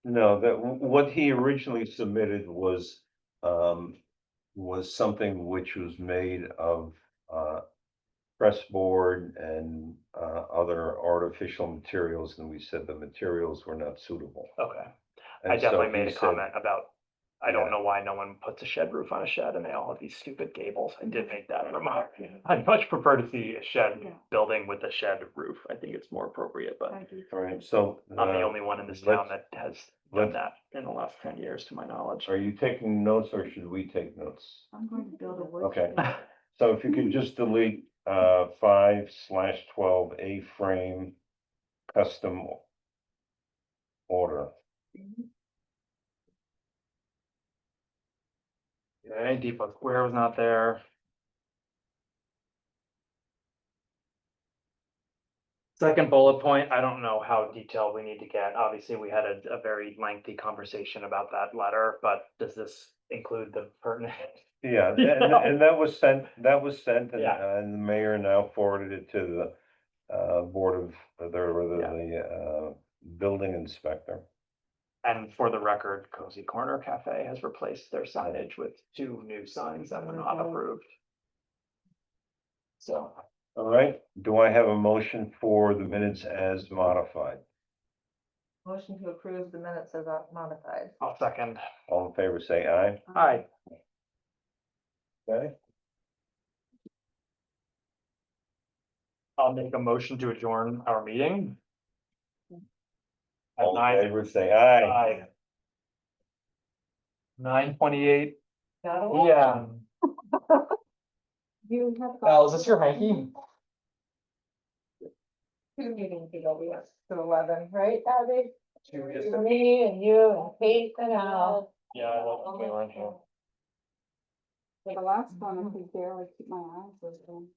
No, that, what he originally submitted was something which was made of, pressboard and, other artificial materials, and we said the materials were not suitable. Okay, And I so definitely he made a said- comment about, I don't Yeah. know why no one puts a shed roof on a shed and they all have these stupid gables. I did make that remark. I'd much prefer to see a shed Yeah. building with a shed roof. I think it's more appropriate, but All right, so. I'm the only one in this town that has done let's- that in the last 10 years, to my knowledge. Are you taking notes or should we take notes? I'm going to build a wood. Okay. shed. So if you could just delete 5/12 A-frame custom order. Okay, Depot Square was not there. Second bullet point, I don't know how detailed we need to get. Obviously, we had a very lengthy conversation about that letter, but does this include the pertinent? Yeah, Yeah. and that was sent, and, Yeah. and the mayor now forwarded it to the, board of, the building inspector. And for the record, Cozy Corner Cafe has replaced their signage with 2 new signs that were not approved. So, All right, do I have a motion for the minutes as modified? Motion to approve the minutes as modified. I'll second. All in favor, say aye. Hi, Okay. I'll make a motion to adjourn our meeting. At All in 9, favor, say aye. 9:28. Got it? Yeah. You have. Al, is this your hanky? 2 meetings ago, we went to 11, right, Abby? Two, Me and you and Kate and Al. Yeah, I love we were in here. For the last one, I could barely keep my eyes open.